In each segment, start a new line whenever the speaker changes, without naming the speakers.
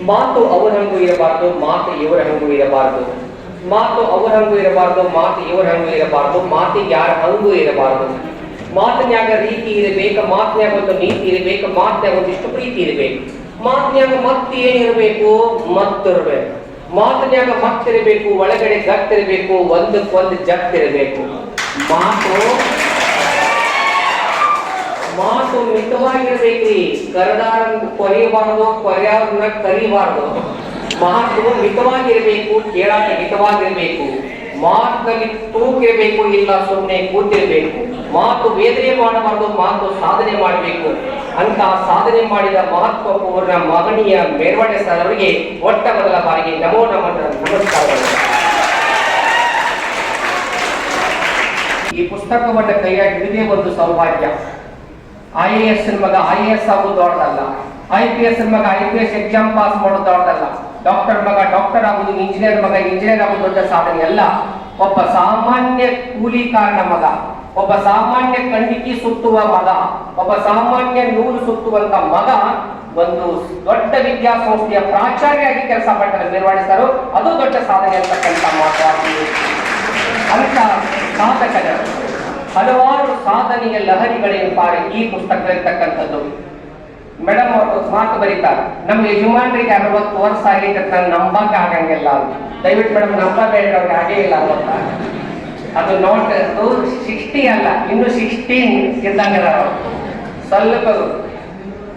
ಮಾತು ಅವರ ಹಂಗೂ ಇರಬಾರ್ದು, ಮಾತು ಇವರ ಹಂಗೂ ಇರಬಾರ್ದು. ಮಾತು ಅವರ ಹಂಗೂ ಇರಬಾರ್ದು, ಮಾತು ಇವರ ಹಂಗೂ ಇರಬಾರ್ದು. ಮಾತಿಗೆ ಯಾರ ಹಂಗೂ ಇರಬಾರ್ದು. ಮಾತಿನ್ಯಾಗ ರೀತಿ ಇರಬೇಕು, ಮಾತಿನ್ಯಾಗ ಒಂದು ನೀತಿ ಇರಬೇಕು, ಮಾತಿನ್ಯಾಗ ಒಂದಿಷ್ಟು ಪ್ರೀತಿ ಇರಬೇಕು. ಮಾತಿನ್ಯಾಗ ಮತ್ತೆ ಏನಿರಬೇಕು? ಮತ್ತಿರಬೇಕು. ಮಾತಿನ್ಯಾಗ ಮತ್ತಿರಬೇಕು, ಒಳಗಡೆ ಗತ್ತಿರಬೇಕು, ಒಂದಕ್ಕೊಂದು ಜತ್ತಿರಬೇಕು. ಮಾತು ಮಿತವಾಗಿರ್ಬೇಕ್ರಿ. ಕರೆದಾರನ್ನ ಕೊರೆಯಬಾರ್ದು, ಕೊರೆಯವ್ರನ್ನ ಕರಿಬಾರ್ದು. ಮಾತು ಮಿತವಾಗಿರ್ಬೇಕು, ಕೇಳಾಟ ಹಿತವಾಗಿರ್ಬೇಕು. ಮಾತಿನಲ್ಲಿ ತೂಕಿರಬೇಕು, ಇಲ್ಲ ಸುಮ್ಮನೆ ಕೂತಿರ್ಬೇಕು. ಮಾತು ವೇದನೆ ಮಾಡಬಾರ್ದು, ಮಾತು ಸಾಧನೆ ಮಾಡಬೇಕು. ಅಂತ ಸಾಧನೆ ಮಾಡಿದ ಮಹತ್ವಪೂರ್ಣ ಮಹನೀಯ ಮೇರ್ವಾಡೆ ಸರ್ ಅವರಿಗೆ ಒಟ್ಟ ಮೊದಲ ಬಾರಿಗೆ ನಮೋ ನಮಸ್ಕಾರಗಳು. ಈ ಪುಸ್ತಕವನ್ನು ಕೈಯಾಗಿ ಹಿಡಿದೇ ಒಂದು ಸೌಭಾಗ್ಯ. IAS ಮಗ IAS ಆಗೋದು ದೊಡ್ಡದಲ್ಲ, IPS ಮಗ IPS ಎಕ್ಸಾಮ್ ಪಾಸ್ ಮಾಡೋದು ದೊಡ್ಡದಲ್ಲ, ಡಾಕ್ಟರ್ ಮಗ ಡಾಕ್ಟರ್ ಆಗುದು, ಇಂಜಿನಿಯರ್ ಮಗ ಇಂಜಿನಿಯರ್ ಆಗುದು ದೊಡ್ಡ ಸಾಧನೆ ಅಲ್ಲ. ಒಬ್ಬ ಸಾಮಾನ್ಯ ಕೂಲಿಕಾರನ ಮಗ, ಒಬ್ಬ ಸಾಮಾನ್ಯ ಕಂಡಿಕಿ ಸುತ್ತುವ ಮಗ, ಒಬ್ಬ ಸಾಮಾನ್ಯ ನೂಲು ಸುತ್ತುವಂತ ಮಗ ಒಂದು ದೊಡ್ಡ ವಿದ್ಯಾಸಂಸ್ಥೆಯ ಪ್ರಾಚಾರ್ಯಾಗಿ ಕೆಲಸ ಮಾಡ್ತಾರೆ ಮೇರ್ವಾಡೆ ಸರ್. ಅದು ದೊಡ್ಡ ಸಾಧನೆ ಅಂತಕ್ಕಂಥ ಮಾತಾಡಿ ಅಂತ ಸಾಧಕರ ಹಲವಾರು ಸಾಧನೆಯ ಲಹರಿಗಳೇನ್ಪಾರೆ ಈ ಪುಸ್ತಕದಲ್ಲಿರ್ತಕ್ಕಂಥದ್ದು. ಮೇಡಮ್ ಅವರು ಮಾತು ಬರೀತಾರೆ, ನಮ್ಮ ಯಜಮಾನರಿಗೆ 60 ವರ್ಷ ಆಗೈತೆ ನಾನು ನಂಬಕ್ ಆಗಂಗಿಲ್ಲ. ದಯವಿಟ್ಟು ಮೇಡಮ್ ನಂಬಬೇಡ, ಅವ್ರಿಗೆ ಆಗೇ ಇಲ್ಲ 60. ಅದು ನೋಟ್ 60 ಅಲ್ಲ, ಇನ್ನು 16 ಇದ್ದಂಗ. ಸ್ವಲ್ಪ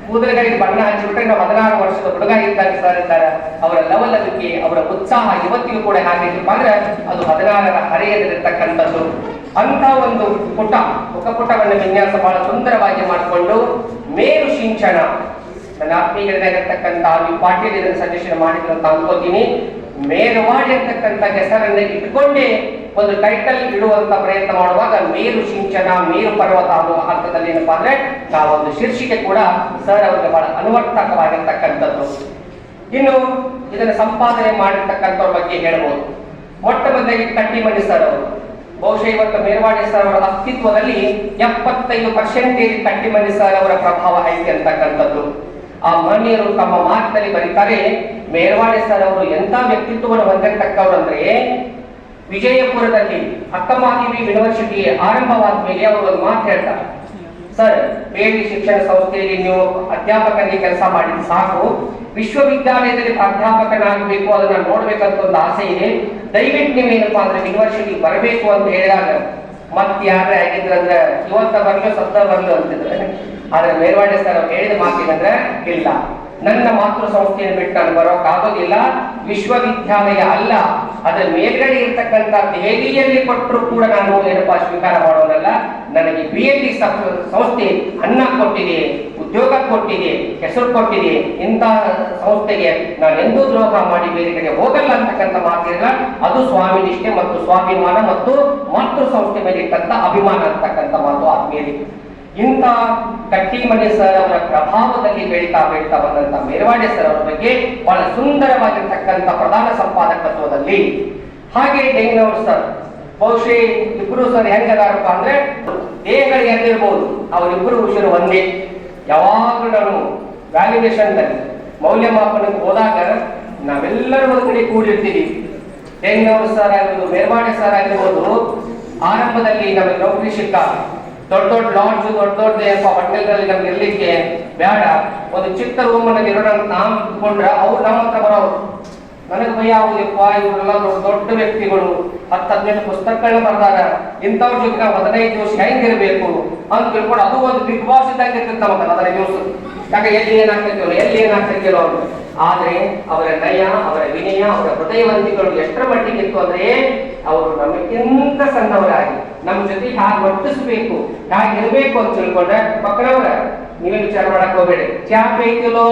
ಕೂದಲುಗಳಿಗೆ ಬಣ್ಣ ಹಚ್ಚಿಬಿಟ್ರೆ ನಾವು 16 ವರ್ಷದ ಹುಡುಗ ಇದ್ದಾಗ ಸರ್ ಇದ್ದಾರೆ. ಅವರ ಲವಲವಿಕೆ, ಅವರ ಉತ್ಸಾಹ ಇವತ್ತಿಗೂ ಕೂಡ ಹಾಗಿದ್ದಪ್ಪ ಅಂದ್ರೆ ಅದು 16ರ ಹರೆಯದಿರತಕ್ಕಂಥದ್ದು. ಅಂತ ಒಂದು ಮುಖಪುಟವನ್ನು ವಿನ್ಯಾಸ ಬಹಳ ಸುಂದರವಾಗಿ ಮಾಡಿಕೊಂಡು ಮೇರು ಸಿಂಚನ, ನನ್ನ ಆತ್ಮೀಯರಾಗಿರ್ತಕ್ಕಂಥ ಪಾಟೀಲ್ ಇದನ್ನು ಸಜೆಷನ್ ಮಾಡಿದ್ರು ಅಂತ ಅನ್ಕೋತೀನಿ. ಮೇರುವಾಡಿ ಅಂತಕ್ಕಂಥ ಹೆಸರನ್ನ ಇಟ್ಕೊಂಡೇ ಒಂದು ಟೈಟಲ್ ಇಡುವಂತ ಪ್ರಯತ್ನ ಮಾಡುವಾಗ ಮೇರು ಸಿಂಚನ, ಮೇರು ಪರ್ವತ ಅನ್ನುವ ಅರ್ಥದಲ್ಲಿ ಏನಪ್ಪಾ ಅಂದ್ರೆ ನಾವೊಂದು ಶೀರ್ಷಿಕೆ ಕೂಡ ಸರ್ ಅವರಿಗೆ ಬಹಳ ಅನುವರ್ತಕವಾಗಿರ್ತಕ್ಕಂಥದ್ದು. ಇನ್ನು ಇದನ್ನು ಸಂಪಾದನೆ ಮಾಡಿರ್ತಕ್ಕಂಥವ್ರ ಬಗ್ಗೆ ಹೇಳ್ಬೋದು. ಮೊಟ್ಟ ಮೊದಲಾಗಿ ಕಟ್ಟಿಮನಿ ಸರ್ ಅವರು, ಬಹುಶಃ ಇವತ್ತು ಮೇರ್ವಾಡೆ ಸರ್ ಅವರ ಅಸ್ತಿತ್ವದಲ್ಲಿ 75% ಕಟ್ಟಿಮನಿ ಸರ್ ಅವರ ಪ್ರಭಾವ ಐತಿ ಅಂತಕ್ಕಂಥದ್ದು. ಆ ಮಹನೀಯರು ತಮ್ಮ ಮಾತಿನಲ್ಲಿ ಬರೀತಾರೆ, ಮೇರ್ವಾಡೆ ಸರ್ ಅವರು ಎಂತ ವ್ಯಕ್ತಿತ್ವವನ್ನು ಹೊಂದಿರತಕ್ಕವರು ಅಂದ್ರೆ, ವಿಜಯಪುರದಲ್ಲಿ ಅಕ್ಕಮಹಾದೇವಿ ಯೂನಿವರ್ಸಿಟಿ ಆರಂಭವಾದ ಮೇಲೆ ಅವರು ಒಂದು ಮಾತು ಹೇಳ್ತಾರೆ, ಸರ್ ಬೇಡಿ ಶಿಕ್ಷಣ ಸಂಸ್ಥೆಯಲ್ಲಿ ನೀವು ಅಧ್ಯಾಪಕರಿಗೆ ಕೆಲಸ ಮಾಡಿದ ಸಾಕು, ವಿಶ್ವವಿದ್ಯಾಲಯದಲ್ಲಿ ಪ್ರಾಧ್ಯಾಪಕನಾಗಬೇಕು, ಅದನ್ನ ನೋಡ್ಬೇಕಂತ ಒಂದು ಆಸೆ ಇದೆ, ದಯವಿಟ್ಟು ನೀವೇನಪ್ಪಾ ಅಂದ್ರೆ ಯೂನಿವರ್ಸಿಟಿ ಬರಬೇಕು ಅಂತ ಹೇಳಿದಾಗ ಮತ್ತೆ ಯಾರೇ ಆಗಿದ್ರಂದ್ರೆ ಇವತ್ತ ಬರ್ಲು ಸತ್ತ ಬರ್ಲು ಅಂತಿದ್ರೆ. ಆದ್ರೆ ಮೇರ್ವಾಡೆ ಸರ್ ಅವ್ರು ಹೇಳಿದ ಮಾತೇನಂದ್ರೆ, ಇಲ್ಲ ನನ್ನ ಮಾತೃ ಸಂಸ್ಥೆಯನ್ನು ಬಿಟ್ಟು ನಾನು ಬರೋಕ್ ಆಗೋದಿಲ್ಲ, ವಿಶ್ವವಿದ್ಯಾಲಯ ಅಲ್ಲ ಅದರ ಮೇಲ್ಗಡೆ ಇರ್ತಕ್ಕಂಥ ದೆಹಲಿಯಲ್ಲಿ ಕೊಟ್ಟರು ಕೂಡ ನಾನು ಏನಪ್ಪಾ ಸ್ವೀಕಾರ ಮಾಡೋನಲ್ಲ. ನನಗೆ BLE ಸಂಸ್ಥೆ ಅನ್ನ ಕೊಟ್ಟಿದೆ, ಉದ್ಯೋಗ ಕೊಟ್ಟಿದೆ, ಹೆಸರು ಕೊಟ್ಟಿದೆ, ಇಂಥ ಸಂಸ್ಥೆಗೆ ನಾನು ಎಂದೂ ದ್ರೋಹ ಮಾಡಿ ಬೇರೆ ಕಡೆ ಹೋಗಲ್ಲ ಅಂತಕ್ಕಂಥ ಮಾತಿರಲ್ಲ. ಅದು ಸ್ವಾಮಿ ನಿಷ್ಠೆ ಮತ್ತು ಸ್ವಾಭಿಮಾನ ಮತ್ತು ಮಾತೃ ಸಂಸ್ಥೆ ಮೇಲೆ ಇಟ್ಟಂತ ಅಭಿಮಾನ ಅಂತಕ್ಕಂಥ ಮಾತು ಆದ್ಮೇಲೆ. ಇಂಥ ಕಟ್ಟಿಮನಿ ಸರ್ ಅವರ ಪ್ರಭಾವದಲ್ಲಿ ಬೆಳೀತಾ ಬಂದಂತ ಮೇರ್ವಾಡೆ ಸರ್ ಅವರ ಬಗ್ಗೆ ಬಹಳ ಸುಂದರವಾಗಿರ್ತಕ್ಕಂಥ ಪ್ರಧಾನ ಸಂಪಾದಕತ್ವದಲ್ಲಿ. ಹಾಗೆ ಡೆಂಗ್ನವರು ಸರ್, ಬಹುಶಃ ಇಬ್ರು ಸರ್ ಹೆಂಗದಾರಪ್ಪ ಅಂದ್ರೆ ದೇಹಗಳು ಎಲ್ಲಿರ್ಬೋದು, ಅವರಿಬ್ಬರು ವಿಷಯ ಒಂದೇ. ಯಾವಾಗಲೂ ನಾನು ವ್ಯಾಲ್ಯೂಯೇಷನ್ ನಲ್ಲಿ ಮೌಲ್ಯಮಾಪನಕ್ಕೆ ಹೋದಾಗ ನಾವೆಲ್ಲರೂ ಒಂದು ಕಡೆ ಕೂಡಿರ್ತೀವಿ. ಡೆಂಗ್ನವರು ಸರ್ ಆಗಿರ್ಬೋದು, ಮೇರ್ವಾಡೆ ಸರ್ ಆಗಿರ್ಬೋದು, ಆರಂಭದಲ್ಲಿ ನಮಗೆ ನೌಕರಿ ಸಿಕ್ಕ ದೊಡ್ಡ ದೊಡ್ಡ ಲಾಡ್ಜ್, ದೊಡ್ಡ ಹೋಟೆಲ್ಗಳಲ್ಲಿ ನಮ್ಗೆ ಇರ್ಲಿಕ್ಕೆ ಬೇಡ, ಒಂದು ಚಿಕ್ಕ ರೂಮ್ ನಲ್ಲಿ ಇರೋಣ ಅಂತ ನಾವು ಇಟ್ಕೊಂಡ್ರೆ ಅವ್ರು ನಮ್ಮ ಹತ್ರ ಬರೋರು. ನನಗೆ ಭಯ ಆಗುದಿಪ್ಪ, ಇವರೆಲ್ಲ ದೊಡ್ಡ ವ್ಯಕ್ತಿಗಳು 10-15 ಪುಸ್ತಕಗಳನ್ನ ಬರ್ದಾರ, ಇಂಥವ್ರ ಜೊತೆ ನಾವು 15 ದಿವಸ ಹೆಂಗಿರ್ಬೇಕು ಅಂತ ತಿಳ್ಕೊಂಡು ಅದು ಒಂದು ಬಿಗ್ ಬಾಸ್ ಇದ್ದಾಗ ಇರ್ತಿತ್ತು ನಮಗೆ 15 ದಿವಸ. ಯಾಕೆ ಎಲ್ಲಿ ಏನಾಗ್ತೈತಿರೋ ಅಂತ. ಆದ್ರೆ ಅವರ ನಯ, ಅವರ ವಿನಯ, ಅವರ ಹೃದಯವಂತಿಗಳು ಎಷ್ಟರ ಮಟ್ಟಿಗೆ ಇತ್ತು ಅಂದ್ರೆ, ಅವರು ನಮಗಿಂತ ಸಣ್ಣವರಾಗಿ ನಮ್ಮ ಜೊತೆ ಹೇಗೆ ವರ್ತಿಸ್ಬೇಕು, ಹೇಗೆ ಇರಬೇಕು ಅಂತ ತಿಳ್ಕೊಂಡ್ರೆ, ಪಕ್ಕದವರ ನೀವೇ ವಿಚಾರ ಮಾಡಕ್ ಹೋಗ್ಬೇಡಿ. ಚಾಪ್ ಐತಿಲೋ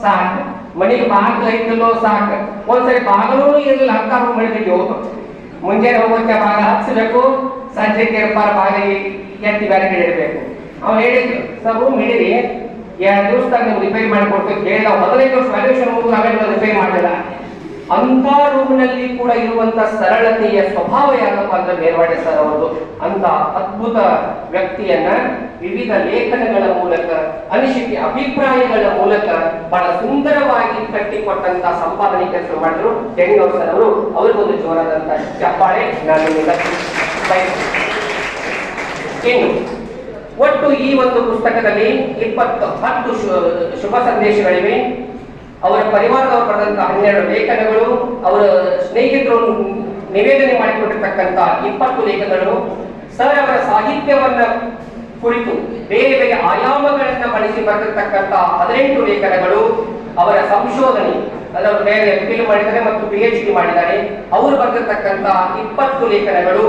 ಸಾಕು, ಮನೆಗೆ ಬಾಗಿಲು ಐತಿಲೋ ಸಾಕು. ಒಂದ್ಸರಿ ಬಾಗಿಲೂ ಇರಲಿಲ್ಲ ಅಂತ ಅವ್ರು ಮಾಡಿಬಿಟ್ಟು ಮುಂಜಾನೆ ಹೋಗೋಕೆ ಬಾಗಿಲು ಹಚ್ಬೇಕು, ಸಂಜೆ ಬಾಗಿಲು ಎತ್ತಿ ಬೇರೆ ಕಡೆ ಇಡಬೇಕು. ಅವ್ನು ಹೇಳಿದ್ರು, ಸರ್ ರೂಮ್ ಹಿಡಿರಿ, 2 ದಿವಸದಾಗ ನೀವು ರಿಪೇರಿ ಮಾಡಿಕೊಡ್ತೀವಿ ಹೇಳಿ. ನಾವು 15 ವರ್ಷ ವ್ಯಾಲ್ಯೂಷನ್ ಹೋಗಿ ನಾವೇನು ರಿಪೇರಿ ಮಾಡಲಿಲ್ಲ. ಅಂತ ರೂಮ್ನಲ್ಲಿ ಕೂಡ ಇರುವಂತ ಸರಳತೆಯ ಸ್ವಭಾವ ಯಾಕಪ್ಪ ಅಂದ್ರೆ ಮೇಲ್ವಾಡೆ ಸರ್ ಅವರದು. ಅಂತ ಅದ್ಭುತ ವ್ಯಕ್ತಿಯನ್ನ ವಿವಿಧ ಲೇಖನಗಳ ಮೂಲಕ, ಅನಿಸಿಕೆ ಅಭಿಪ್ರಾಯಗಳ ಮೂಲಕ ಬಹಳ ಸುಂದರವಾಗಿ ಕಟ್ಟಿಕೊಟ್ಟಂತ ಸಂಪಾದನೆ ಕೆಲಸ ಮಾಡಿದ್ರು ಜಂಗೌರ್ ಸರ್ ಅವರು. ಅವ್ರಿಗೊಂದು ಜೋರಾದಂತ ಚಪ್ಪಾಳೆ ನಾನು ಇನ್ನು ಒಟ್ಟು ಈ ಒಂದು ಪುಸ್ತಕದಲ್ಲಿ 10 ಶುಭ ಸಂದೇಶಗಳಿವೆ. ಅವರ ಪರಿವಾರದವರು ಬರೆದಂತ 12 ಲೇಖನಗಳು, ಅವರ ಸ್ನೇಹಿತರು ನಿವೇದನೆ ಮಾಡಿಕೊಂಡಿರ್ತಕ್ಕಂಥ 20 ಲೇಖನಗಳು, ಸರ್ ಅವರ ಸಾಹಿತ್ಯವನ್ನ ಕುರಿತು ಬೇರೆ ಬೇರೆ ಆಯಾಮಗಳನ್ನ ಬಳಸಿ ಬರೆದಿರ್ತಕ್ಕಂಥ 18 ಲೇಖನಗಳು, ಅವರ ಸಂಶೋಧನೆ ಅದನ್ನು ಬೇರೆ ಫಿಲ್ ಮಾಡಿದ್ದಾರೆ ಮತ್ತು PhD ಮಾಡಿದ್ದಾರೆ, ಅವರು ಬರೆದಿರ್ತಕ್ಕಂಥ 20 ಲೇಖನಗಳು,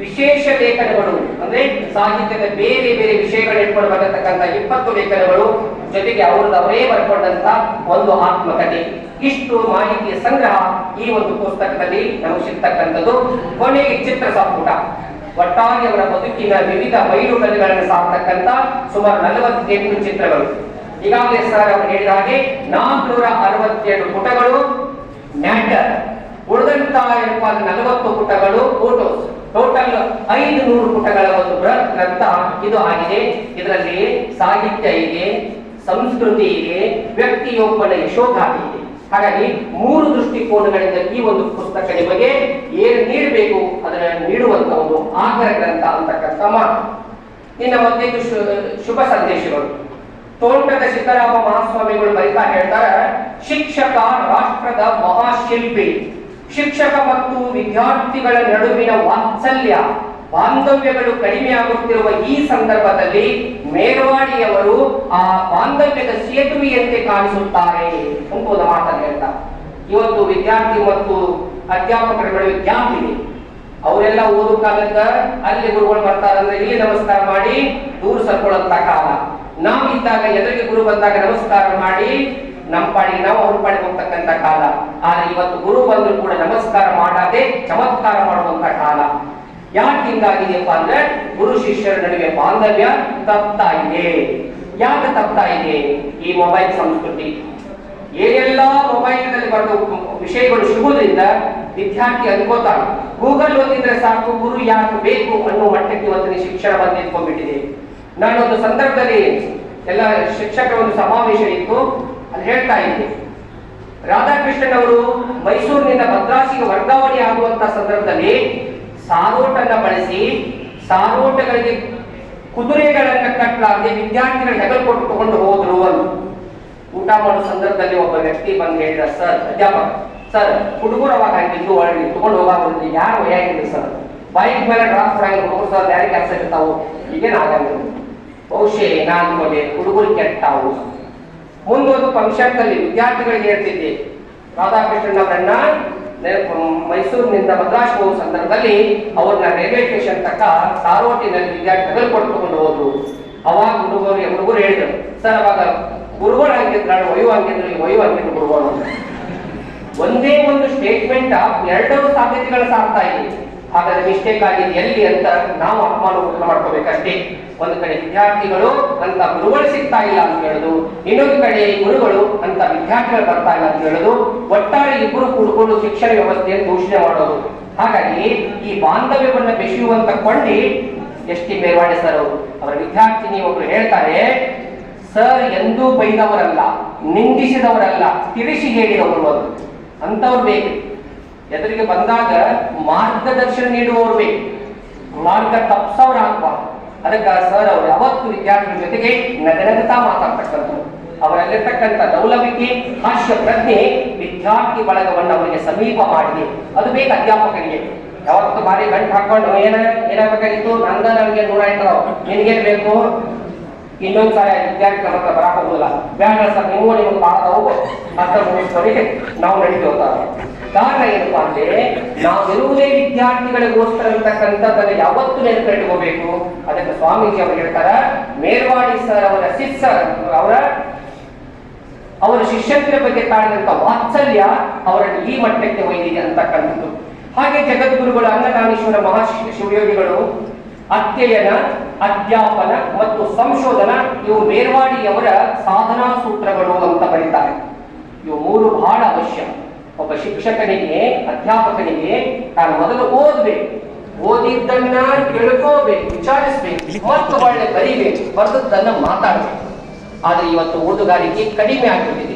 ವಿಶೇಷ ಲೇಖನಗಳು ಅಂದ್ರೆ ಸಾಹಿತ್ಯದ ಬೇರೆ ಬೇರೆ ವಿಷಯಗಳು ಇಟ್ಕೊಂಡು ಬರತಕ್ಕಂಥ 20 ಲೇಖನಗಳು, ಜೊತೆಗೆ ಅವರೇ ಬರ್ಕೊಂಡಂತ ಒಂದು ಆತ್ಮಕಥೆ. ಇಷ್ಟು ಮಾಹಿತಿಯ ಸಂಗ್ರಹ ಈ ಒಂದು ಪುಸ್ತಕದಲ್ಲಿ ನಮಗೆ ಸಿಗ್ತಕ್ಕಂಥದ್ದು. ಕೊನೆಗೆ ಚಿತ್ರ ಸಂಪುಟ, ಒಟ್ಟಾಗಿ ಅವರ ಬದುಕಿನ ವಿವಿಧ ಮೈಲುಗಲ್ಲುಗಳನ್ನು ಸಾರ್ತಕ್ಕಂಥ ಸುಮಾರು 48 ಚಿತ್ರಗಳು. ಈಗಾಗಲೇ ಸರ್ ಅವರು ಹೇಳಿದ ಹಾಗೆ 467 ಪುಟಗಳು ಮ್ಯಾಟರ್, ಉಳಿದಂತ 40 ಪುಟಗಳು ಫೋಟೋಸ್. ಟೋಟಲ್ 500 ಪುಟಗಳ ಒಂದು ಬೃಹತ್ ಗ್ರಂಥ ಇದು ಆಗಿದೆ. ಇದರಲ್ಲಿ ಸಾಹಿತ್ಯ ಇದೆ, ಸಂಸ್ಕೃತಿ ಇದೆ, ವ್ಯಕ್ತಿಯೊಬ್ಬನ ಯಶೋಗಾಥೆ ಇದೆ. ಹಾಗಾಗಿ 3 ದೃಷ್ಟಿಕೋನಗಳಿಂದ ಈ ಒಂದು ಪುಸ್ತಕ ನಿಮಗೆ ಏನು ನೀಡಬೇಕು ಅದನ್ನು ನೀಡುವಂತ ಒಂದು ಆಗರ ಗ್ರಂಥ ಅಂತಕ್ಕಂಥ ಮಾತು. ಇನ್ನು ಮತ್ತೆ ಶುಭ ಸಂದೇಶಗಳು. ತೋಂಟದ ಸಿದ್ದರಾಮ ಮಹಾಸ್ವಾಮಿಗಳು ಬರಿತಾ ಹೇಳ್ತಾರೆ, ಶಿಕ್ಷಕ ರಾಷ್ಟ್ರದ ಮಹಾಶಿಲ್ಪಿ. ಶಿಕ್ಷಕ ಮತ್ತು ವಿದ್ಯಾರ್ಥಿಗಳ ನಡುವಿನ ವಾತ್ಸಲ್ಯ ಬಾಂಧವ್ಯಗಳು ಕಡಿಮೆಯಾಗುತ್ತಿರುವ ಈ ಸಂದರ್ಭದಲ್ಲಿ ಮೇಲ್ವಾಡಿಯವರು ಆ ಬಾಂಧವ್ಯದ ಸೇತುವೆಯಂತೆ ಕಾಣಿಸುತ್ತಾರೆ ಅಂತ ಒಂದು ಮಾತನ್ನು ಹೇಳ್ತಾರೆ. ಇವತ್ತು ವಿದ್ಯಾರ್ಥಿ ಮತ್ತು ಅಧ್ಯಾಪಕರ ನಡುವೆ ಗ್ಯಾಪ್ ಇದೆ. ಅವರೆಲ್ಲ ಓದು ಕಾಲದ ಅಲ್ಲಿ ಗುರುಗಳು ಬರ್ತಾರಂದ್ರೆ ಇಲ್ಲಿ ನಮಸ್ಕಾರ ಮಾಡಿ ದೂರ ಸರ್ಕೊಳ್ಳಂತ ಕಾಲ. ನಾವಿದ್ದಾಗ ಎದುರಿಗೆ ಗುರು ಬಂದಾಗ ನಮಸ್ಕಾರ ಮಾಡಿ ನಮ್ಮ ಪಾಡಿಗೆ ನಾವು ಅವ್ರ ಪಾಡಿಗೆ ಹೋಗ್ತಕ್ಕಂಥ ಕಾಲ. ಆದ್ರೆ ಇವತ್ತು ಗುರು ಬಂದ್ರು ಕೂಡ ನಮಸ್ಕಾರ ಮಾಡದೆ ಚಮತ್ಕಾರ ಮಾಡುವಂತ ಕಾಲ. ಯಾಕೆ ಹಿಂಗಾಗಿದೆಯಪ್ಪ ಅಂದ್ರೆ ಗುರು ಶಿಷ್ಯರ ನಡುವೆ ಬಾಂಧವ್ಯ ತಪ್ತಾ ಇದೆ. ಯಾಕೆ ತಪ್ತಾ ಇದೆ? ಈ ಮೊಬೈಲ್ ಸಂಸ್ಕೃತಿ. ಏನೆಲ್ಲಾ ಮೊಬೈಲ್ನಲ್ಲಿ ಬರೆದ ವಿಷಯಗಳು ಸಿಗುವುದರಿಂದ ವಿದ್ಯಾರ್ಥಿ ಅನ್ಕೋತಾನೆ ಗೂಗಲ್ ಓದಿದ್ರೆ ಸಾಕು, ಗುರು ಯಾಕೆ ಬೇಕು ಅನ್ನೋ ಮಟ್ಟಕ್ಕೆ ಇವತ್ತಿನ ಶಿಕ್ಷಣ ಬಂದು ನಿಂತ್ಕೊಂಡ್ಬಿಟ್ಟಿದೆ. ನಾನೊಂದು ಸಂದರ್ಭದಲ್ಲಿ ಎಲ್ಲ ಶಿಕ್ಷಕರ ಒಂದು ಸಮಾವೇಶ ಇತ್ತು, ಅಲ್ಲಿ ಹೇಳ್ತಾ ಇದ್ದೆ, ರಾಧಾಕೃಷ್ಣನ್ ಅವರು ಮೈಸೂರಿನಿಂದ ಮದ್ರಾಸಿಗೆ ವರ್ಗಾವಣೆ ಆಗುವಂತ ಸಂದರ್ಭದಲ್ಲಿ ಸಾರೋಟನ್ನ ಬಳಸಿ ಸಾರೋಟಗಳಿಗೆ ಕುದುರೆಗಳನ್ನ ಕಟ್ಟಲಾರದೆ ವಿದ್ಯಾರ್ಥಿಗಳು ಹೆಗಲು ಕೊಟ್ಟು ತಗೊಂಡು ಹೋದ್ರು ಅಂತ. ಊಟ ಮಾಡೋ ಸಂದರ್ಭದಲ್ಲಿ ಒಬ್ಬ ವ್ಯಕ್ತಿ ಬಂದು ಹೇಳಿದ, ಸರ್ ಅಧ್ಯಾಪಕ ಸರ್ ಹುಡುಗರು ಅವಾಗ ಹಾಕಿದ್ದು ಒಳಗೆ ತಗೊಂಡು ಹೋಗೋದ್ರಿಂದ ಯಾರು ವಯಾಗಿದ್ರು ಸರ್, ಬೈಕ್ ಮೇಲೆ ಡ್ರಾಪ್ ಮಾಡಂಗ ಹುಡುಗರು ಸರ್ ಯಾರಿಗೆ ಕೆಲಸ ಇರ್ತಾವು, ಈಗೇನು ಆಗಂಗಿಲ್ಲ. ಬಹುಶಃ ನಾನು ಹುಡುಗರು ಕೆಟ್ಟಾವು. ಮುಂದೊಂದು ಫಂಕ್ಷನ್ನಲ್ಲಿ ವಿದ್ಯಾರ್ಥಿಗಳಿಗೆ ಹೇಳ್ತಿದ್ದೆ, ರಾಧಾಕೃಷ್ಣನ್ ಅವರನ್ನ ಮೈಸೂರಿನಿಂದ ಮದ್ರಾಸ್ ಹೋಗುವ ಸಂದರ್ಭದಲ್ಲಿ ಅವ್ರನ್ನ ರೈಲ್ವೆ ಸ್ಟೇಷನ್ ತಕ್ಕ ಸಾರೋಟಿನಲ್ಲಿ ವಿದ್ಯಾರ್ಥಿಗಳು ಕೊಟ್ಟುಕೊಂಡು ಹೋದ್ರು. ಅವಾಗ ಹುಡುಗರು ಹೇಳಿದ್ರು, ಸರ್ ಅವಾಗ ಗುರುಗಳು ಹಂಗಿದ್ರು, ವಯು ಹಂಗಿದ್ರು ಗುರುಗಳು. ಒಂದೇ ಒಂದು ಸ್ಟೇಟ್ಮೆಂಟ್ 2 ಸಾಧ್ಯತೆಗಳ ಸಾರ್ತಾ ಇದೆ. ಹಾಗಾದ್ರೆ ಮಿಸ್ಟೇಕ್ ಆಗಿದೆ ಎಲ್ಲಿ ಅಂತ ನಾವು ಅಪಮಾನ ಮಾಡ್ಕೋಬೇಕಷ್ಟೇ. ಒಂದು ಕಡೆ ವಿದ್ಯಾರ್ಥಿಗಳು ಅಂತ ಗುರುಗಳು ಸಿಗ್ತಾ ಇಲ್ಲ ಅಂತ ಹೇಳುದು, ಇನ್ನೊಂದು ಕಡೆ ಗುರುಗಳು ಅಂತ ವಿದ್ಯಾರ್ಥಿಗಳು ಬರ್ತಾ ಇಲ್ಲ ಅಂತ ಹೇಳುದು, ಒಟ್ಟಾರೆ ಇಬ್ಬರು ಕೂಡ್ಕೊಂಡು ಶಿಕ್ಷಣ ವ್ಯವಸ್ಥೆಯನ್ನು ದೂಷಣೆ ಮಾಡೋದು. ಹಾಗಾಗಿ ಈ ಬಾಂಧವ್ಯವನ್ನು ಬೆಸೆಯುವಂತ ಕೊಂಡಿ ಎಸ್ ಟಿ ಮೇಲ್ವಾಡೆ ಸರ್ ಅವರು. ಅವರ ವಿದ್ಯಾರ್ಥಿನಿ ಒಬ್ರು ಹೇಳ್ತಾರೆ, ಸರ್ ಎಂದೂ ಬೈದವರಲ್ಲ, ನಿಂದಿಸಿದವರಲ್ಲ, ತಿಳಿಸಿ ಹೇಳಿದವರು. ಅದು ಅಂತವ್ರು ಬೇಕು. ಎದುರಿಗೆ ಬಂದಾಗ ಮಾರ್ಗದರ್ಶನ ನೀಡುವವರು ಬೇಕು, ಮಾರ್ಗ ತಪ್ಪಿಸೋರು ಆಗ್ಬಾರ್ದು. ಅದಕ್ಕೆ ಸರ್ ಅವರು ಯಾವತ್ತು ವಿದ್ಯಾರ್ಥಿಗಳ ಜೊತೆಗೆ ನಗನಗುತ್ತಾ ಮಾತಾಡ್ತಕ್ಕಂಥದ್ದು. ಅವರಲ್ಲಿರ್ತಕ್ಕಂಥ ಲವಲವಿಕೆ, ಹಾಸ್ಯ ಪ್ರಜ್ಞೆ ವಿದ್ಯಾರ್ಥಿ ಬಳಗವನ್ನು ಅವರಿಗೆ ಸಮೀಪ ಮಾಡಿದೆ. ಅದು ಬೇಕು ಅಧ್ಯಾಪಕರಿಗೆ. ಯಾವತ್ತು ಬಾರಿ ಗಂಟು ಹಾಕೊಂಡು ಏನಾಗಬೇಕಾಗಿತ್ತು, ನನಗೆ 108 ನಿನ್ಗೇನ್ ಬೇಕು, ಇನ್ನೊಂದ್ಸಾರಿ ವಿದ್ಯಾರ್ಥಿ ಹತ್ರ ಬರಕ್ ಹೋಗುದಿಲ್ಲ, ಬೇಡ ಸರ್ ನಿಮಗೆ ಬಾಳ ಹೋಗು ಅಂತ ಮುಗಿಸ್ಕೊಂಡು ನಾವು ನಡೀತಿ ಹೋಗ್ತಾರೆ. ಕಾರಣ ಏನಪ್ಪಾ ಅಂದ್ರೆ ನಾವಿರುವುದೇ ವಿದ್ಯಾರ್ಥಿಗಳಿಗೋಸ್ಕರ ಅಂತಕ್ಕಂಥದ್ದನ್ನು ಯಾವತ್ತೂ ನೆನಪಿಟ್ಕೋಬೇಕು. ಅದಕ್ಕೆ ಸ್ವಾಮೀಜಿ ಅವರು ಹೇಳ್ತಾರ, ಮೇಲ್ವಾಡಿ ಸರ್ ಅವರ ಅವರ ಶಿಷ್ಯತ್ವದ ಬಗ್ಗೆ ತಾಳಿದಂತ ವಾತ್ಸಲ್ಯ ಅವರನ್ನು ಈ ಮಟ್ಟಕ್ಕೆ ಒಯ್ದಿದೆ ಅಂತಕ್ಕಂಥದ್ದು. ಹಾಗೆ ಜಗದ್ಗುರುಗಳು ಅನ್ನದಾನೇಶ್ವರ ಮಹಾಶಿವಯೋಗಿಗಳು ಅಧ್ಯಯನ, ಅಧ್ಯಾಪನ ಮತ್ತು ಸಂಶೋಧನ ಇವು ಮೇಲ್ವಾಡಿಯವರ ಸಾಧನಾ ಸೂತ್ರಗಳು ಅಂತ ಬರೀತಾರೆ. ಇವು 3 ಬಹಳ ಅವಶ್ಯ. ಒಬ್ಬ ಶಿಕ್ಷಕನಿಗೆ, ಅಧ್ಯಾಪಕನಿಗೆ ತಾನು ಮೊದಲು ಓದ್ಬೇಕು, ಓದಿದ್ದನ್ನ ತಿಳ್ಕೋಬೇಕು, ವಿಚಾರಿಸ್ಬೇಕು, ಮತ್ತು ಒಳ್ಳೆ ಬರೀಬೇಕು, ಬರೆದದ್ದನ್ನ ಮಾತಾಡ್ಬೇಕು. ಆದ್ರೆ ಇವತ್ತು ಓದುಗಾರಿಕೆ ಕಡಿಮೆ ಆಗಿಬಿಟ್ಟಿದೆ.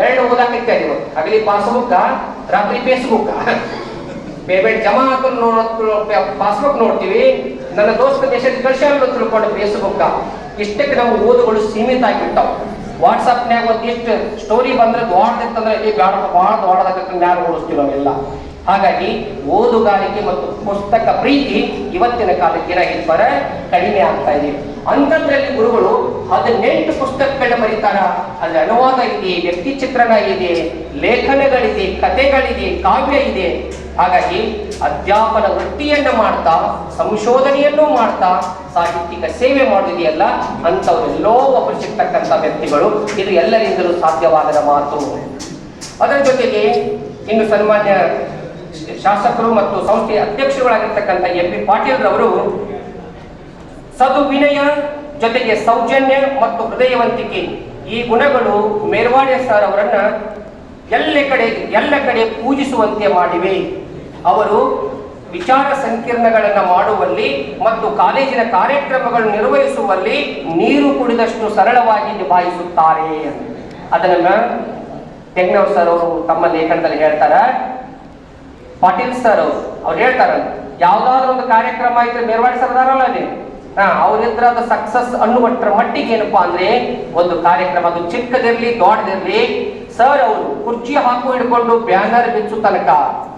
ಎರಡು ಓದಾಕತ್ತೆ ಇವತ್ತು, ಹಗಲಿ ಪಾಸ್ಬುಕ್, ರಾತ್ರಿ ಫೇಸ್ಬುಕ್. ಪೇಮೆಂಟ್ ಜಮಾ ಹಾಕೊಂಡು ಪಾಸ್ಬುಕ್ ನೋಡ್ತೀವಿ, ನನ್ನ ದೋಸ್ತ ಮೆಸೇಜ್ ಕಳ್ಸ್ಯಾರ ತಿಳ್ಕೊಂಡು ಫೇಸ್ಬುಕ್. ಇಷ್ಟಕ್ಕೆ ನಾವು ಓದುಗಳು ಸೀಮಿತ ಆಗಿಬಿಟ್ಟಾವ. ವಾಟ್ಸಪ್ನ್ಯಾಗ ಒಂದಿಷ್ಟು ಸ್ಟೋರಿ ಬಂದ್ರೆ ದೊಡ್ಡದಿತ್ತಂದ್ರೆ ಈ ಬ್ಯಾಡ ಭಾಳ ದೊಡ್ಡದಾಗತ್ತೆ, ಯಾರು ಓಡಿಸ್ತೀವಿ ನಾವೆಲ್ಲ. ಹಾಗಾಗಿ ಓದುಗಾರಿಕೆ ಮತ್ತು ಪುಸ್ತಕ ಪ್ರೀತಿ ಇವತ್ತಿನ ಕಾಲಕ್ಕೆ ಏನಾಗಿರ್ತಾರ ಕಡಿಮೆ ಆಗ್ತಾ ಇದೆ. ಅಂಥದ್ರಲ್ಲಿ ಗುರುಗಳು 18 ಪುಸ್ತಕಗಳನ್ನ ಬರೀತಾರ. ಅಲ್ಲಿ ಅನುವಾದ ಇದೆ, ವ್ಯಕ್ತಿ ಚಿತ್ರಣ ಇದೆ, ಲೇಖನಗಳಿದೆ, ಕಥೆಗಳಿದೆ, ಕಾವ್ಯ ಇದೆ. ಹಾಗಾಗಿ ಅಧ್ಯಾಪನ ವೃತ್ತಿಯನ್ನ ಮಾಡ್ತಾ, ಸಂಶೋಧನೆಯನ್ನು ಮಾಡ್ತಾ, ಸಾಹಿತ್ಯಿಕ ಸೇವೆ ಮಾಡೋದಿದೆಯಲ್ಲ, ಅಂಥವರೆಲ್ಲೋ ಒಬ್ಬರು ಸಿಗ್ತಕ್ಕಂಥ ವ್ಯಕ್ತಿಗಳು. ಇದು ಎಲ್ಲರಿಂದಲೂ ಸಾಧ್ಯವಾಗದ ಮಾತು. ಅದರ ಜೊತೆಗೆ ಇನ್ನು ಸನ್ಮಾನ್ಯ ಶಾಸಕರು ಮತ್ತು ಸಂಸ್ಥೆಯ ಅಧ್ಯಕ್ಷರುಗಳಾಗಿರ್ತಕ್ಕಂಥ MP ಪಾಟೀಲ್ ರವರು ಸದು ವಿನಯ ಜೊತೆಗೆ ಸೌಜನ್ಯ ಮತ್ತು ಹೃದಯವಂತಿಕೆ ಈ ಗುಣಗಳು ಮೇರ್ವಾಡೆ ಸರ್ ಅವರನ್ನ ಎಲ್ಲ ಕಡೆ ಪೂಜಿಸುವಂತೆ ಮಾಡಿವೆ. ಅವರು ವಿಚಾರ ಸಂಕಿರಣಗಳನ್ನು ಮಾಡುವಲ್ಲಿ ಮತ್ತು ಕಾಲೇಜಿನ ಕಾರ್ಯಕ್ರಮಗಳನ್ನು ನಿರ್ವಹಿಸುವಲ್ಲಿ ನೀರು ಕುಡಿದಷ್ಟು ಸರಳವಾಗಿ ನಿಭಾಯಿಸುತ್ತಾರೆ. ಅದನ್ನ ತೆಗ್ನವ್ರ ಸರ್ ಅವರು ತಮ್ಮ ಲೇಖನದಲ್ಲಿ ಹೇಳ್ತಾರ. ಪಾಟೀಲ್ ಸರ್ ಅವ್ರು ಹೇಳ್ತಾರ, ಯಾವ್ದಾದ್ರು ಒಂದು ಕಾರ್ಯಕ್ರಮ ಆಯ್ತು, ಮೇರ್ವಾಡಿ ಸರ್ ಅದಾರಲ್ಲ ಅಲ್ಲಿ, ಅವರಿದ್ರ ಅದು ಸಕ್ಸಸ್ ಅನ್ನುವಷ್ಟರ ಮಟ್ಟಿಗೆ ಏನಪ್ಪಾ ಅಂದ್ರೆ ಒಂದು ಕಾರ್ಯಕ್ರಮ ಅದು ಚಿಕ್ಕದಿರ್ಲಿ ದೊಡ್ಡದಿರ್ಲಿ, ಸರ್ ಅವರು ಕುರ್ಚಿ ಹಾಕು ಹಿಡ್ಕೊಂಡು ಬ್ಯಾನರ್ ಬಿಚ್ಚು ತನಕ,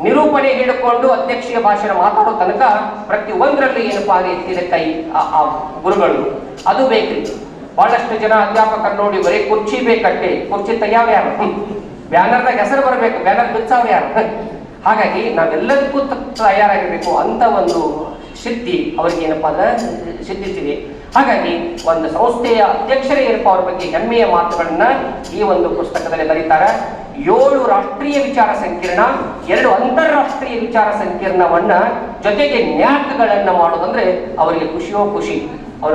ನಿರೂಪಣೆ ಹಿಡ್ಕೊಂಡು ಅಧ್ಯಕ್ಷೀಯ ಭಾಷಣ ಮಾತಾಡೋ ತನಕ ಪ್ರತಿ ಒಂದರಲ್ಲಿ ಏನಪ್ಪಾ ಅಂದ್ರೆ ಎತ್ತಿದ ಕೈ ಆ ಗುರುಗಳು. ಅದು ಬೇಕ್ರಿ. ಬಹಳಷ್ಟು ಜನ ಅಧ್ಯಾಪಕರು ನೋಡಿ ಬರೀ ಕುರ್ಚಿ ಬೇಕಟ್ಟೆ, ಕುರ್ಚಿ ತೆಗಿಯವ್ರು ಯಾರು, ಬ್ಯಾನರ್ದಾಗ ಹೆಸರು ಬರಬೇಕು, ಬ್ಯಾನರ್ ಬಿಚ್ಚವ್ರು ಯಾರು. ಹಾಗಾಗಿ ನಾವೆಲ್ಲದಕ್ಕೂ ತಯಾರಾಗಿರ್ಬೇಕು ಅಂತ ಒಂದು ಸಿದ್ಧಿ ಅವ್ರಿಗೆ ಏನಪ್ಪಾ ಅಂದ್ರೆ ಸಿದ್ಧಿಸಿದೆ. ಹಾಗಾಗಿ ಒಂದು ಸಂಸ್ಥೆಯ ಅಧ್ಯಕ್ಷರೇ ಏನಪ್ಪಾ ಅವ್ರ ಬಗ್ಗೆ ಹೆಮ್ಮೆಯ ಮಾತುಗಳನ್ನ ಈ ಒಂದು ಪುಸ್ತಕದಲ್ಲಿ ಬರೀತಾರೆ. 7 ರಾಷ್ಟ್ರೀಯ ವಿಚಾರ ಸಂಕಿರಣ, 2 ಅಂತಾರಾಷ್ಟ್ರೀಯ ವಿಚಾರ ಸಂಕಿರಣವನ್ನ ಜೊತೆಗೆ ನ್ಯಾಕ್ಗಳನ್ನ ಮಾಡೋದಂದ್ರೆ ಅವರಿಗೆ ಖುಷಿಯೋ ಖುಷಿ. ಅವರ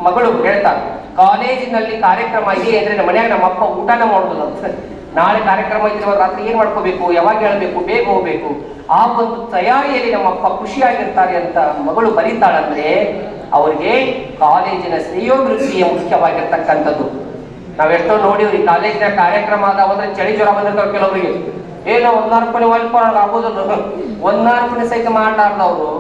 ಮಗಳು ಹೇಳ್ತಾರೆ, ಕಾಲೇಜಿನಲ್ಲಿ ಕಾರ್ಯಕ್ರಮ ಇದೆ ಅಂದ್ರೆ ನಮ್ಮ ಮನ್ಯಾಗ ನಮ್ಮ ಅಪ್ಪ ಊಟನ ಮಾಡೋದಿಲ್ಲ ಅಂತ. ನಾಳೆ ಕಾರ್ಯಕ್ರಮ ಇದ್ರೆ ರಾತ್ರಿ ಏನ್ ಮಾಡ್ಕೋಬೇಕು, ಯಾವಾಗ ಹೇಳ್ಬೇಕು, ಬೇಗ ಹೋಗ್ಬೇಕು, ಆ ಒಂದು ತಯಾರಿಯಲ್ಲಿ ನಮ್ಮ ಅಪ್ಪ ಖುಷಿಯಾಗಿರ್ತಾರೆ ಅಂತ ಮಗಳು ಬರೀತಾಳಂದ್ರೆ ಅವ್ರಿಗೆ ಕಾಲೇಜಿನ ಶ್ರೇಯೋಭಿವೃದ್ಧಿಯೇ ಮುಖ್ಯವಾಗಿರ್ತಕ್ಕಂಥದ್ದು. ನಾವೆಷ್ಟೋ ನೋಡಿವ್ರಿ, ಕಾಲೇಜಿನ ಕಾರ್ಯಕ್ರಮ ಆದಾವಂದ್ರೆ ಚಳಿ ಜ್ವರ ಬಂದಿರ್ತಾವ ಕೆಲವರಿಗೆ, ಏನೋ 14 ರೂಪಾಯಿ ಒಲ್ಪ ಆಗೋದಿಲ್ಲ, 14 ರೂಪಾಯಿ ಸಹಿತ ಮಾತಾಡ್ದವ್ರು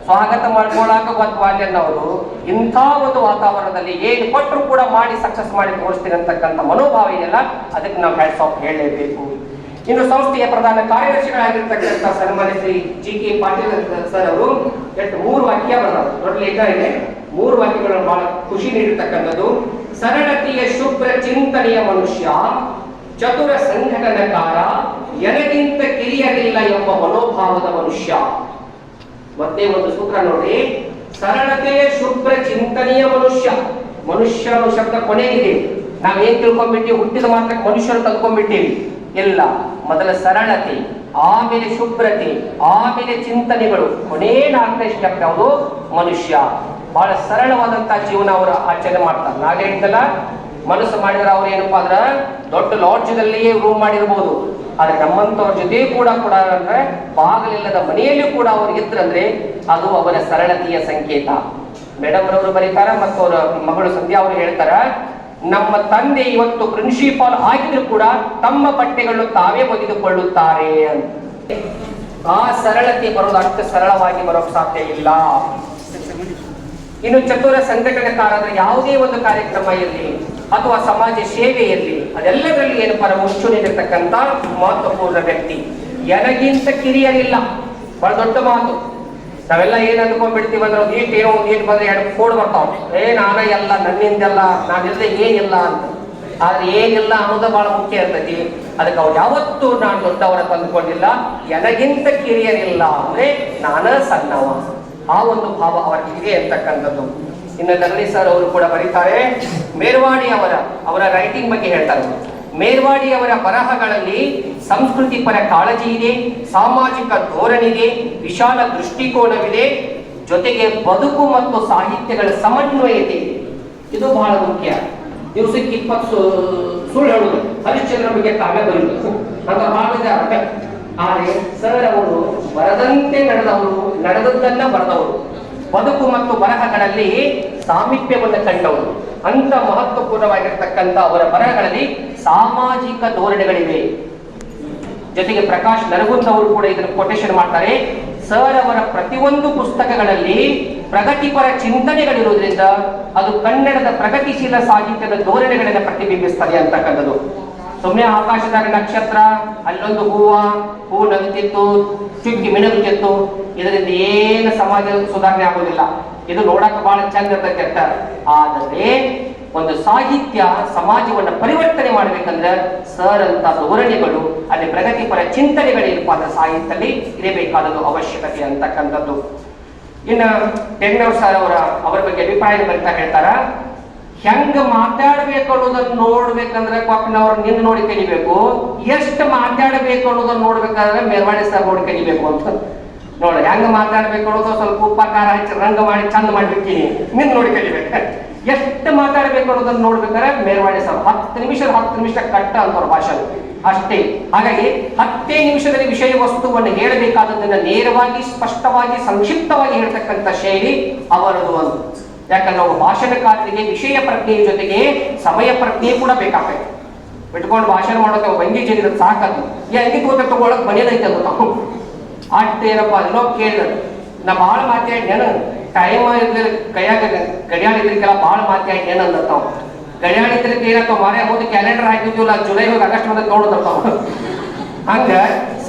ಸ್ವಾಗತ ಮಾಡ್ಕೊಳಕ ಗೊತ್ತವಾಲ್ಯನ್ನವರು ಇಂಥ ಒಂದು ವಾತಾವರಣದಲ್ಲಿ ಏನು ಕೊಟ್ಟರು ಕೂಡ ಮಾಡಿ ಸಕ್ಸಸ್ ಮಾಡಿ ತೋರಿಸ್ತೀನಿ ಅಂತಕ್ಕಂಥ ಮನೋಭಾವ ಇದೆಯಲ್ಲ, ಅದಕ್ಕೆ ನಾವು ಹ್ಯಾಟ್ಸ್ ಆಫ್ ಹೇಳಲೇಬೇಕು. ಇನ್ನು ಸಂಸ್ಥೆಯ ಪ್ರಧಾನ ಕಾರ್ಯದರ್ಶಿಗಳಾಗಿರ್ತಕ್ಕಂಥ ಸನ್ಮಾನ್ಯ ಶ್ರೀ GK ಪಾಟೀಲ್ ಸರ್ ಅವರು 3 ವಾಕ್ಯ ಬರೋದು ದೊಡ್ಡ ಲೇಖ ಇದೆ. 3 ವಾಕ್ಯಗಳನ್ನು ಬಹಳ ಖುಷಿ ನೀಡಿರ್ತಕ್ಕಂಥದ್ದು. ಸರಳತೆಯ ಶುಭ್ರ ಚಿಂತನೆಯ ಮನುಷ್ಯ, ಚತುರ ಸಂಘಟನಕಾರ, ಎನಗಿಂತ ಕಿರಿಯರಿಲ್ಲ ಎಂಬ ಮನೋಭಾವದ ಮನುಷ್ಯ. ಮತ್ತೆ ಒಂದು ಸೂತ್ರ ನೋಡಿ, ಸರಳತೆಯ ಶುಭ್ರ ಚಿಂತನೆಯ ಮನುಷ್ಯ. ಮನುಷ್ಯ ಶಬ್ದ ಕೊನೆಗಿದೆ. ನಾವೇನ್ ತಿಳ್ಕೊಂಡ್ಬಿಟ್ಟಿವಿ, ಹುಟ್ಟಿದ ಮಾತ್ರ ಮನುಷ್ಯರು ತಂದ್ಕೊಂಡ್ಬಿಟ್ಟಿವಿ. ಇಲ್ಲ, ಮೊದಲ ಸರಳತೆ, ಆಮೇಲೆ ಶುಭ್ರತೆ, ಆಮೇಲೆ ಚಿಂತನೆಗಳು, ಕೊನೆ 4ನೇ ಸ್ಟೆಪ್ ಯಾವುದು ಮನುಷ್ಯ. ಬಹಳ ಸರಳವಾದಂತಹ ಜೀವನ ಅವರು ಆಚರಣೆ ಮಾಡ್ತಾರೆ. ನಾಳೆ ಹೇಳಿದ್ದಲ್ಲ, ಮನಸ್ಸು ಮಾಡಿದ್ರೆ ಅವ್ರು ಏನಪ್ಪಾ ಅಂದ್ರ ದೊಡ್ಡ ಲಾಡ್ಜ್ನಲ್ಲಿಯೇ ರೂಮ್ ಮಾಡಿರ್ಬೋದು, ಆದ್ರೆ ನಮ್ಮಂತವ್ರ ಜೊತೆ ಕೂಡ ಅಂದ್ರೆ ಬಾಗಿಲಿಲ್ಲದ ಮನೆಯಲ್ಲಿ ಕೂಡ ಅವ್ರು ಇದ್ರಂದ್ರೆ ಅದು ಅವರ ಸರಳತೆಯ ಸಂಕೇತ. ಮೇಡಮ್ ರವರು ಬರೀತಾರ ಮತ್ತು ಅವರ ಮಗಳು ಸಂಧ್ಯಾ ಅವರು ಹೇಳ್ತಾರ, ನಮ್ಮ ತಂದೆ ಇವತ್ತು ಪ್ರಿನ್ಸಿಪಾಲ್ ಆಗಿದ್ರು ಕೂಡ ತಮ್ಮ ಬಟ್ಟೆಗಳನ್ನು ತಾವೇ ಒಗೆದುಕೊಳ್ಳುತ್ತಾರೆ ಅಂತ. ಆ ಸರಳತೆ ಬರೋದು ಅಷ್ಟು ಸರಳವಾಗಿ ಬರೋಕ್ ಸಾಧ್ಯ ಇಲ್ಲ. ಇನ್ನು ಚತುರ ಸಂಘಟನೆಕಾರ ಅಂದ್ರೆ ಯಾವುದೇ ಒಂದು ಕಾರ್ಯಕ್ರಮ ಇರಲಿ ಅಥವಾ ಸಮಾಜ ಸೇವೆಯಲ್ಲಿ ಅದೆಲ್ಲದರಲ್ಲಿ ಏನಪ್ಪ ಮುಂಚೂಣಿರ್ತಕ್ಕಂಥ ಮಹತ್ವಪೂರ್ಣ ವ್ಯಕ್ತಿ. ಎನಗಿಂತ ಕಿರಿಯರಿಲ್ಲ, ಬಹಳ ದೊಡ್ಡ ಮಾತು. ನಾವೆಲ್ಲ ಏನ್ ಅಂದ್ಕೊಂಡ್ಬಿಡ್ತೀವಿ ಅಂದ್ರೆ ಒಂದು ಏನೋ ಒಂದು ಏಟ್ ಬಂದ್ರೆ 2 ಕೋಡ್ ಬರ್ತಾವ, ನಾನ ಎಲ್ಲ ನನ್ನಿಂದೆಲ್ಲ, ನಾನಿಲ್ಲದೆ ಏನಿಲ್ಲ ಅಂತ. ಆದ್ರೆ ಏನಿಲ್ಲ ಅನ್ನೋದು ಬಹಳ ಮುಖ್ಯ ಇರ್ತೈತಿ. ಅದಕ್ಕೆ ಅವ್ರು ಯಾವತ್ತೂ ನಾನು ದೊಡ್ಡವರ ತಂದುಕೊಂಡಿಲ್ಲ, ಎನಗಿಂತ ಕಿರಿಯರಿಲ್ಲ ಅಂದ್ರೆ ನಾನ ಸಣ್ಣವ, ಆ ಒಂದು ಭಾವ ಅವರಿಗೆ ಅಂತಕ್ಕಂಥದ್ದು. ಇನ್ನು ನಗಲಿ ಸರ್ ಅವರು ಕೂಡ ಬರೀತಾರೆ, ಮೇರ್ವಾಡಿ ಅವರ ರೈಟಿಂಗ್ ಬಗ್ಗೆ ಹೇಳ್ತಾರೆ. ಮೇರ್ವಾಡಿಯವರ ಬರಹಗಳಲ್ಲಿ ಸಂಸ್ಕೃತಿ ಪರ ಕಾಳಜಿ ಇದೆ, ಸಾಮಾಜಿಕ ಧೋರಣೆ, ವಿಶಾಲ ದೃಷ್ಟಿಕೋನವಿದೆ, ಜೊತೆಗೆ ಬದುಕು ಮತ್ತು ಸಾಹಿತ್ಯಗಳ ಸಮನ್ವಯತೆ ಇದೆ. ಇದು ಬಹಳ ಮುಖ್ಯ. ದಿವಸಕ್ಕೆ 20 ಸುಳ್ಳು ಹೇಳುದು, ಹರಿಶ್ಚಂದ್ರ ಬಗ್ಗೆ ಕಾವ್ಯ ಬರೆಯುವುದು ಅಂತ ಮಾಡಿದ್ದಾರೆ. ಆದರೆ ಸರ್ ಅವರು ಬರದಂತೆ ನಡೆದವರು, ನಡೆದದ್ದನ್ನ ಬರೆದವರು, ಬದುಕು ಮತ್ತು ಬರಹಗಳಲ್ಲಿ ಸಾಮೀಪ್ಯವನ್ನು ಕಂಡವರು. ಅಂತ ಮಹತ್ವಪೂರ್ಣವಾಗಿರ್ತಕ್ಕಂಥ ಅವರ ಬರಹಗಳಲ್ಲಿ ಸಾಮಾಜಿಕ ಧೋರಣೆಗಳಿವೆ. ಜೊತೆಗೆ ಪ್ರಕಾಶ್ ನರಗುಂದ್ ಅವರು ಕೂಡ ಇದನ್ನು ಕೊಟೇಶನ್ ಮಾಡ್ತಾರೆ. ಸರ್ ಅವರ ಪ್ರತಿಯೊಂದು ಪುಸ್ತಕಗಳಲ್ಲಿ ಪ್ರಗತಿಪರ ಚಿಂತನೆಗಳಿರುವುದರಿಂದ ಅದು ಕನ್ನಡದ ಪ್ರಗತಿಶೀಲ ಸಾಹಿತ್ಯದ ಧೋರಣೆಗಳನ್ನು ಪ್ರತಿಬಿಂಬಿಸ್ತದೆ ಅಂತಕ್ಕಂಥದ್ದು. ಸುಮ್ಮನೆ ಆಕಾಶದಾಗ ನಕ್ಷತ್ರ, ಅಲ್ಲೊಂದು ಹೂ ನಗುತ್ತಿತ್ತು, ಚುಕ್ಕಿ ಮಿಣಗುತ್ತಿತ್ತು, ಇದರಿಂದ ಏನು ಸಮಾಜ ಸುಧಾರಣೆ ಆಗೋದಿಲ್ಲ. ಇದು ನೋಡಕ್ಕೆ ಬಹಳ ಚಂದ ಇರ್ತೈತೆ. ಆದರೆ ಒಂದು ಸಾಹಿತ್ಯ ಸಮಾಜವನ್ನು ಪರಿವರ್ತನೆ ಮಾಡಬೇಕಂದ್ರೆ ಸರ್ ಅಂತ ಧೋರಣೆಗಳು, ಅಲ್ಲಿ ಪ್ರಗತಿಪರ ಚಿಂತನೆಗಳಿರಪ್ಪ ಅಂದ್ರೆ ಸಾಹಿತ್ಯದಲ್ಲಿ ಇರಬೇಕಾದದ್ದು ಅವಶ್ಯಕತೆ ಅಂತಕ್ಕಂಥದ್ದು. ಇನ್ನು ಟೆಂಗ್ನವ್ರ ಸರ್ ಅವರ ಬಗ್ಗೆ ಅಭಿಪ್ರಾಯ ಬರ್ತಾ ಹೇಳ್ತಾರ, ಹೆಂಗ ಮಾತಾಡ್ಬೇಕು ಅನ್ನೋದನ್ನ ನೋಡ್ಬೇಕಂದ್ರೆ ಪಾಪಿನವ್ರು ನಿನ್ನ ನೋಡಿ ಕಲಿಬೇಕು, ಎಷ್ಟು ಮಾತಾಡಬೇಕು ಅನ್ನೋದನ್ನ ನೋಡ್ಬೇಕಾದ್ರೆ ಮೇಲ್ವಾಡಿ ಸರ್ ನೋಡಿ ಕಲಿಬೇಕು ಅಂತ. ನೋಡ ಹೆಂಗ ಮಾತಾಡ್ಬೇಕು ಅನ್ನೋದು ಸ್ವಲ್ಪ ಉಪ್ಪ ಖಾರ ಹಚ್ಚಿ ರಂಗ ಮಾಡಿ ಚಂದ ಮಾಡ್ಬಿಡ್ತೀನಿ, ನಿನ್ ನೋಡಿ ಕಲಿಬೇಕು. ಎಷ್ಟು ಮಾತಾಡಬೇಕು ಅನ್ನೋದನ್ನ ನೋಡ್ಬೇಕಾದ್ರೆ ಮೇಲ್ವಾಡಿ ಸರ್ 10 ನಿಮಿಷ ಕಟ್ಟ ಅಂತವ್ರ ಭಾಷೆ ಅಷ್ಟೇ. ಹಾಗಾಗಿ 10 ನಿಮಿಷದಲ್ಲಿ ವಿಷಯ ವಸ್ತುವನ್ನು ಹೇಳಬೇಕಾದದನ್ನ ನೇರವಾಗಿ, ಸ್ಪಷ್ಟವಾಗಿ, ಸಂಕ್ಷಿಪ್ತವಾಗಿ ಹೇಳ್ತಕ್ಕಂಥ ಶೈಲಿ ಅವರದು ಒಂದು. ಯಾಕಂದ್ರೆ ಒಬ್ಬ ಭಾಷಣಕಾರರಿಗೆ ವಿಷಯ ಪ್ರಜ್ಞೆಯ ಜೊತೆಗೆ ಸಮಯ ಪ್ರಜ್ಞೆ ಕೂಡ ಬೇಕಾಗ್ತದೆ. ಬಿಟ್ಕೊಂಡು ಭಾಷಣ ಮಾಡೋಕೆ ಬಂಗಿ ಜನ ಸಾಕದು, ಈ ಅಂಗಿ ತಗೊಳಕ್ ಮನೆಯದೈತೆ ಅದು ನಾವು ಅಷ್ಟೇನಪ್ಪ ಅದನ್ನೋ ಕೇಳಿದ್ರು. ನಾ ಭಾಳ ಮಾತಾಡಿ ಟೈಮ್ ಇರ್ಲಿಲ್ಲ, ಕೈಯಾಗ ಗಡಿಯಾಳ ಇದ್ರಿಕೆಲ್ಲ ಭಾಳ ಮಾತಾಡಿ ಏನಂದತ್ತಾವ. ಗಡಿಯಾಳ ಇದ್ರಿಗೆ ಏನಾಗ್ತಾವ ಮಾರೇ ಹೋಗಿ ಕ್ಯಾಲೆಂಡರ್ ಹಾಕಿದ್ವಿಲ್ಲ, ಜುಲೈ ಹೋಗಿ ಆಗಸ್ಟ್ ಬಂದ ನೋಡೋದತ್ತಾವ. ಹಂಗ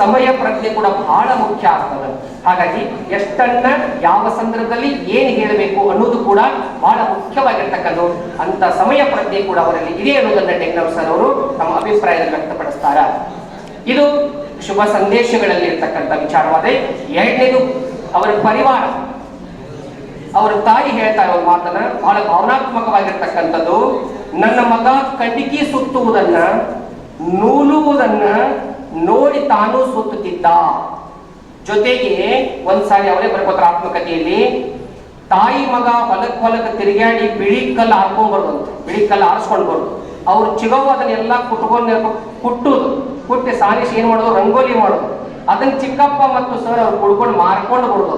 ಸಮಯ ಪ್ರಜ್ಞೆ ಕೂಡ ಬಹಳ ಮುಖ್ಯ ಆಗ್ತದೆ. ಹಾಗಾಗಿ ಎಷ್ಟನ್ನ ಯಾವ ಸಂದರ್ಭದಲ್ಲಿ ಏನು ಹೇಳಬೇಕು ಅನ್ನೋದು ಕೂಡ ಬಹಳ ಮುಖ್ಯವಾಗಿರ್ತಕ್ಕಂಥ ಅಂತ ಸಮಯ ಪ್ರಜ್ಞೆ ಕೂಡ ಅವರಲ್ಲಿ ಇದೆ ಅನ್ನೋದನ್ನ ಟೆಂಗ್ನವ್ರ ಸರ್ ಅವರು ತಮ್ಮ ಅಭಿಪ್ರಾಯದಲ್ಲಿ ವ್ಯಕ್ತಪಡಿಸ್ತಾರ. ಇದು ಶುಭ ಸಂದೇಶಗಳಲ್ಲಿ ಇರ್ತಕ್ಕಂಥ ವಿಚಾರವಾದ. ಎರಡನೇದು ಅವರ ಪರಿವಾರ, ಅವರ ತಾಯಿ ಹೇಳ್ತಾ ಇರೋ ಮಾತನ್ನ ಬಹಳ ಭಾವನಾತ್ಮಕವಾಗಿರ್ತಕ್ಕಂಥದ್ದು. ನನ್ನ ಮಗ ಕಣ್ಣಿಗೆ ಸುತ್ತುವುದನ್ನ, ನೂಲುವುದನ್ನ ನೋಡಿ ತಾನು ಸುತ್ತುತ್ತಿದ್ದ. ಜೊತೆಗೆ ಒಂದ್ಸಾರಿ ಅವರೇ ಬರ್ಕೋತಾರೆ ಆತ್ಮಕಥೆಯಲ್ಲಿ, ತಾಯಿ ಮಗ ಹೊಲಕ್ಕೆ ತಿರುಗಾಡಿ ಬಿಳಿ ಕಲ್ಲು ಹಾಕೊಂಡ್ ಬರೋದು, ಬಿಳಿ ಕಲ್ಲು ಆರಿಸ್ಕೊಂಡು ಬರೋದು. ಅವ್ರು ಚಿಗವು ಅದನ್ನೆಲ್ಲ ಕುಟ್ಟುದು, ಸಾರಿಸಿ ಏನ್ ಮಾಡೋದು, ರಂಗೋಲಿ ಮಾಡೋದು. ಅದನ್ನ ಚಿಕ್ಕಪ್ಪ ಮತ್ತು ಸರ್ ಅವ್ರು ಕುಡ್ಕೊಂಡು ಮಾರ್ಕೊಂಡು ಬರೋದು.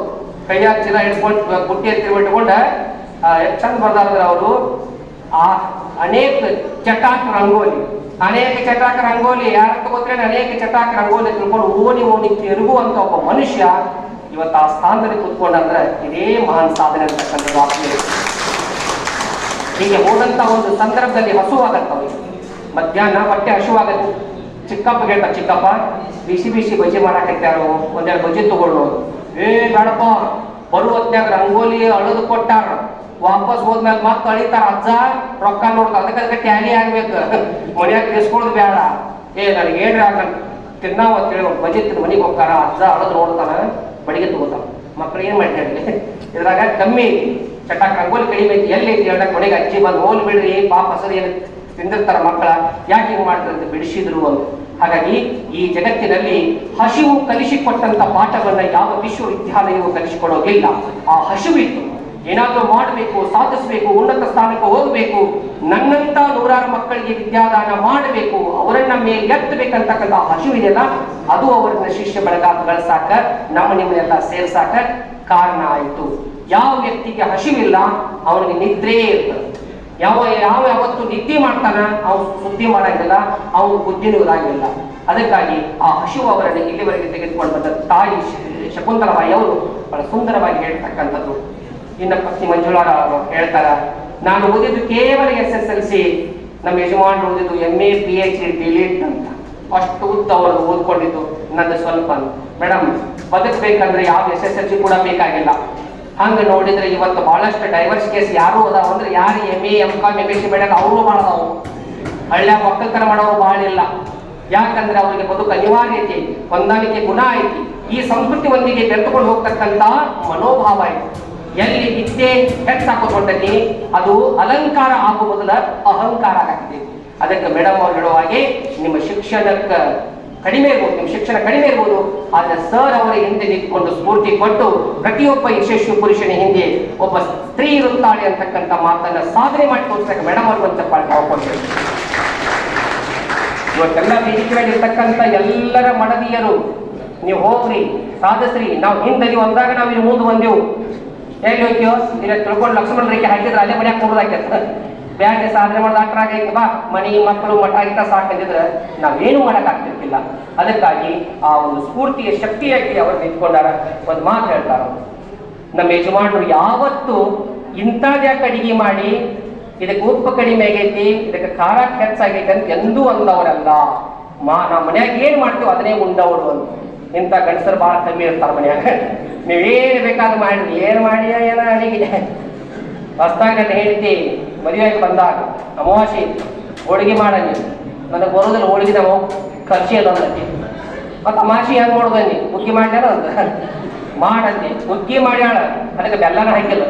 ಕೈಯಾಗ ಚೀಲ ಹಿಡ್ಕೊಂಡು ಬುಟ್ಟಿ ತಿರುಗಿಟ್ಕೊಂಡ ಚಂದ ಬರ್ದಾರ್ದ್ರ ಅವರು. ಆ ಅನೇಕ ಚಟಾಕ್ ರಂಗೋಲಿ ಯಾರ ತಗೋದ್ರೆ ಅನೇಕ ಚಟಾಕ್ ರಂಗೋಲಿ ತಿಳ್ಕೊಂಡು ಓಣಿ ತಿರುಗುವಂತ ಒಬ್ಬ ಮನುಷ್ಯ ಇವತ್ತು ಆ ಸ್ಥಾನದಲ್ಲಿ ಕುತ್ಕೊಂಡಂದ್ರೆ ಇದೇ ಮಹಾನ್ ಸಾಧನೆ ಅಂತಕ್ಕಂಥದ್ದು. ಹೀಗೆ ಹೋದಂತ ಒಂದು ಸಂದರ್ಭದಲ್ಲಿ ಹಸುವಾಗತ್ತವೆ, ಮಧ್ಯಾಹ್ನ ಹೊಟ್ಟೆ ಹಸುವಾಗತ್ತೆ. ಚಿಕ್ಕಪ್ಪ ಹೇಳ್ತಾರೆ, ಚಿಕ್ಕಪ್ಪ ಬಿಸಿ ಬಜ್ಜಿ ಮಾಡಾಕತ್ಯಾರು, ಒಂದೆರಡು ಬಜ್ಜಿ ತಗೊಳ್ಳೋ. ಬೇಡಪ್ಪ, ಬರುವ ಹೊತ್ನ್ಯಾಗ ರಂಗೋಲಿ ಅಳದು ಕೊಟ್ಟಾರ, ವಾಪಸ್ ಹೋದ್ಮೇಲೆ ಮತ್ತೆ ಅಳಿತಾರ, ಅಜ್ಜ ರೊಕ್ಕ ನೋಡ್ತಾರ, ಅದಕ್ಕೆ ಟ್ಯಾಲಿ ಆಗ್ಬೇಕು, ಮನ್ಯಾಗ ತಿಸ್ಕೊಳ್ಳೋದು ಬೇಡ. ನನಗೆ ಏನ್ರಿ ಆಗ ತಿನ್ನಾವ ಅಂತೇಳಿ ಬಜ್ಜಿ ತಿಂದು ಮನೆಗೆ ಹೋಗ್ತಾರ, ಅಜ್ಜ ಅಳದು ನೋಡ್ತಾನ, ಬಡಿಗೆ ತಗೋತಾನ. ಮಕ್ಳು ಏನ್ ಮಾಡ್ತಾರೆ, ಇದ್ರಾಗ ಕಮ್ಮಿ ಚಟಾಕ್ ರಂಗೋಲಿ ಕಡಿಮೆ ಐತಿ, ಎಲ್ಲಿ ಐತಿ ಹೇಳ್ದಾಗ ಕೊನೆಗೆ ಅಜ್ಜಿ ಬಂದು ಹೋಲ್ ಬಿಡ್ರಿ, ಪಾಪ ಹಸರು ಏನು ತಿಂದಿರ್ತಾರ ಮಕ್ಕಳ, ಯಾಕೆ ಹಿಂಗ್ ಮಾಡ್ತಾರೆ ಅಂತ ಬಿಡಿಸಿದ್ರು ಅಂತ. ಹಾಗಾಗಿ ಈ ಜಗತ್ತಿನಲ್ಲಿ ಹಸಿವು ಕಲಿಸಿಕೊಟ್ಟಂತ ಪಾಠವನ್ನ ಯಾವ ವಿಶ್ವವಿದ್ಯಾಲಯವು ಕಲಿಸಿಕೊಡೋದಿಲ್ಲ. ಆ ಹಸಿವಿತ್ತು, ಏನಾದ್ರೂ ಮಾಡಬೇಕು, ಸಾಧಿಸಬೇಕು, ಉನ್ನತ ಸ್ಥಾನಕ್ಕೆ ಹೋಗಬೇಕು, ನನ್ನಂತ ನೂರಾರು ಮಕ್ಕಳಿಗೆ ವಿದ್ಯಾದಾನ ಮಾಡಬೇಕು, ಅವರನ್ನ ಮೇಲೆ ಎತ್ತಬೇಕಂತಕ್ಕಂಥ ಹಸಿವಿದೆಯಲ್ಲ, ಅದು ಅವರನ್ನ ಶಿಷ್ಯ ಬೆಳಸಾಕ, ನಿಮ್ಮನ್ನೆಲ್ಲ ಸೇರ್ಸಾಕ ಕಾರಣ ಆಯಿತು. ಯಾವ ವ್ಯಕ್ತಿಗೆ ಹಸಿವಿಲ್ಲ ಅವನಿಗೆ ನಿದ್ರೆ ಇರ್ತದೆ. ಯಾವತ್ತು ನಿದ್ದೆ ಮಾಡ್ತಾನ ಅವನು ಸುದ್ದಿ ಮಾಡಂಗಿಲ್ಲ, ಅವನು ಬುದ್ಧಿನೂ ಇರಂಗಿಲ್ಲ. ಅದಕ್ಕಾಗಿ ಆ ಹಸಿವು ಅವರನ್ನು ಇಲ್ಲಿವರೆಗೆ ತೆಗೆದುಕೊಂಡು ಬಂದ ತಾಯಿ ಶಕುಂತಲಬಾಯಿ ಅವರು ಬಹಳ ಸುಂದರವಾಗಿ ಹೇಳ್ತಕ್ಕಂಥದ್ದು. ಇನ್ನು ಪತ್ನಿ ಮಂಜುಳಾ ಹೇಳ್ತಾರ, ನಾನು ಓದಿದ್ದು ಕೇವಲ SSLC, ನಮ್ಮ ಯಜಮಾನ್ ಓದಿದ್ದು MA PhD ಡಿಲೀಟ್ ಅಂತ. ಅಷ್ಟು ಉದ್ದ ಅವರು ಓದ್ಕೊಂಡಿದ್ದು, ನಂದು ಸ್ವಲ್ಪ. ಮೇಡಮ್, ಬದುಕಬೇಕಂದ್ರೆ ಯಾವ SSLC ಕೂಡ ಬೇಕಾಗಿಲ್ಲ. ಹಂಗ ನೋಡಿದ್ರೆ ಇವತ್ತು ಬಹಳಷ್ಟು ಡೈವರ್ಸ್ ಕೇಸ್ ಯಾರು ಅದಾವ ಅಂದ್ರೆ, ಯಾರು MA MCom MSc ಬೇಡ ಅವರು ಮಾಡದವು, ಹಳ್ಳ್ಯಾಗ ಒಕ್ಕಲ್ತನ ಮಾಡೋರು ಬಹಳ ಇಲ್ಲ. ಯಾಕಂದ್ರೆ ಅವರಿಗೆ ಬದುಕು ಅನಿವಾರ್ಯತೆ, ಹೊಂದಾಣಿಕೆ ಗುಣ ಐತಿ, ಈ ಸಂಸ್ಕೃತಿ ಒಂದಿಗೆ ಬೆರೆತುಕೊಂಡು ಹೋಗ್ತಕ್ಕಂತ ಮನೋಭಾವ ಐತಿ. ಎಲ್ಲಿ ವಿದ್ಯೆ ಹೆಚ್ಚಾಕೊಂಡಲ್ಲಿ ಅದು ಅಲಂಕಾರ ಆಗುವ ಮೊದಲ ಅಹಂಕಾರ ಆಗಿದೆ. ಅದಕ್ಕೆ ಮೇಡಮ್ ಅವ್ರು ಹೇಳುವ ಹಾಗೆ, ನಿಮ್ಮ ಶಿಕ್ಷಣಕ್ಕೆ ಕಡಿಮೆ ಇರ್ಬೋದು, ನಿಮ್ಮ ಶಿಕ್ಷಣ ಕಡಿಮೆ ಇರ್ಬೋದು, ಆದ್ರೆ ಸರ್ ಅವರ ಹಿಂದೆ ನಿಂತ್ಕೊಂಡು ಸ್ಫೂರ್ತಿ ಕೊಟ್ಟು ಪ್ರತಿಯೊಬ್ಬ ಯಶಸ್ವಿ ಪುರುಷನ ಹಿಂದೆ ಒಬ್ಬ ಸ್ತ್ರೀ ಇರುತ್ತಾಳೆ ಅಂತಕ್ಕಂಥ ಮಾತನ್ನ ಸಾಧನೆ ಮಾಡಿ ತೋರಿಸಕ್ಕೆ ಮೇಡಮ್ ಅವ್ರಿಗೆ ಒಂದು ಚಪ್ಪಾಳೆ ಹಾಕೊಳ್ತೇವೆ. ಇವತ್ತೆಲ್ಲ ವೇದಿಕೆಗಳಿರ್ತಕ್ಕಂಥ ಎಲ್ಲರ ಮಡದಿಯರು ನೀವು ಹೋಗ್ರಿ, ಸಾಧಿಸ್ರಿ, ನಾವು ಹಿಂದಗಿ ಒಂದಾಗ ನಾವು ಇಲ್ಲಿ ಮುಂದೆ ಬಂದೆವು. ಹೇಗೆ ಹೋಗ್ತೀವೋ ಇಲ್ಲ ತಿಳ್ಕೊಂಡು ಲಕ್ಷ್ಮಣ ರೇಖೆ ಹಾಕಿದ್ರೆ ಅಲ್ಲೇ ಮನ್ಯಾಗ ಕೊಡೋದಾಗ್ಯದ. ಬ್ಯಾಗ್ ಸಾಧನೆ ಮಾಡೋದು ಅಟ್ರಾಗೈತಿ, ಬಾ ಮನಿ ಮಕ್ಕಳು ಮಠ ಆಗಿತ್ತ ಸಾಕಂದಿದ್ರೆ ನಾವೇನು ಮಾಡೋಕ್ಕಾಗ್ತಿರ್ತಿಲ್ಲ. ಅದಕ್ಕಾಗಿ ಆ ಒಂದು ಸ್ಫೂರ್ತಿಯ ಶಕ್ತಿಯಾಗಿ ಅವರು ನಿಂತ್ಕೊಂಡಾರ. ಒಂದು ಮಾತು ಹೇಳ್ತಾರ, ನಮ್ಮ ಯಜಮಾನರು ಯಾವತ್ತು ಇಂಥದ್ಯಾಕೆ ಅಡಿಗೆ ಮಾಡಿ ಇದಕ್ಕೆ ಉಪ್ಪು ಕಡಿಮೆ ಆಗೈತಿ, ಇದಕ್ಕೆ ಖಾರ ಹೆಚ್ಚಾಗೈತಿ ಅಂತ ಎಂದೂ ಅಂದವರಲ್ಲ. ನಾವು ಮನ್ಯಾಗ ಏನ್ ಮಾಡ್ತೀವಿ ಅದನ್ನೇ ಉಂಡವರು ಅಂತ. ಇಂಥ ಗಂಡಸರು ಬಹಳ ಕಮ್ಮಿ ಇರ್ತಾರ ಮನ್ಯಾಗ. ನೀವೇನು ಬೇಕಾದ್ರೂ ಮಾಡ್ರಿ, ಏನು ಮಾಡಿ ಏನ ಅಡಿಗೆ. ಹೊಸ್ದಾಗ ನನ್ನ ಹೇಳ್ತಿ ಮದುವೆಯಾಗಿ ಬಂದಾಗ ಅಮಾವಾಸ್ಯೆ ಹೋಳಿಗೆ ಮಾಡನಿ, ನನಗೆ ಬರೋದಿಲ್ಲ ಹೋಳಿಗೆ, ನಾವು ಖರ್ಚಿ ಅದಂತಿ. ಮತ್ತು ಅಮಾವಾಸ್ಯೆ ಹೆಂಗೆ ಮಾಡೋದನ್ನಿ, ಹುಗ್ಗಿ ಮಾಡ್ಯಾರ ಅಂತ ಮಾಡಂತಿ. ಹುಗ್ಗಿ ಮಾಡ್ಯಾಳ, ಅದಕ್ಕೆ ಬೆಲ್ಲನ ಹಾಕಿಲ್ಲ.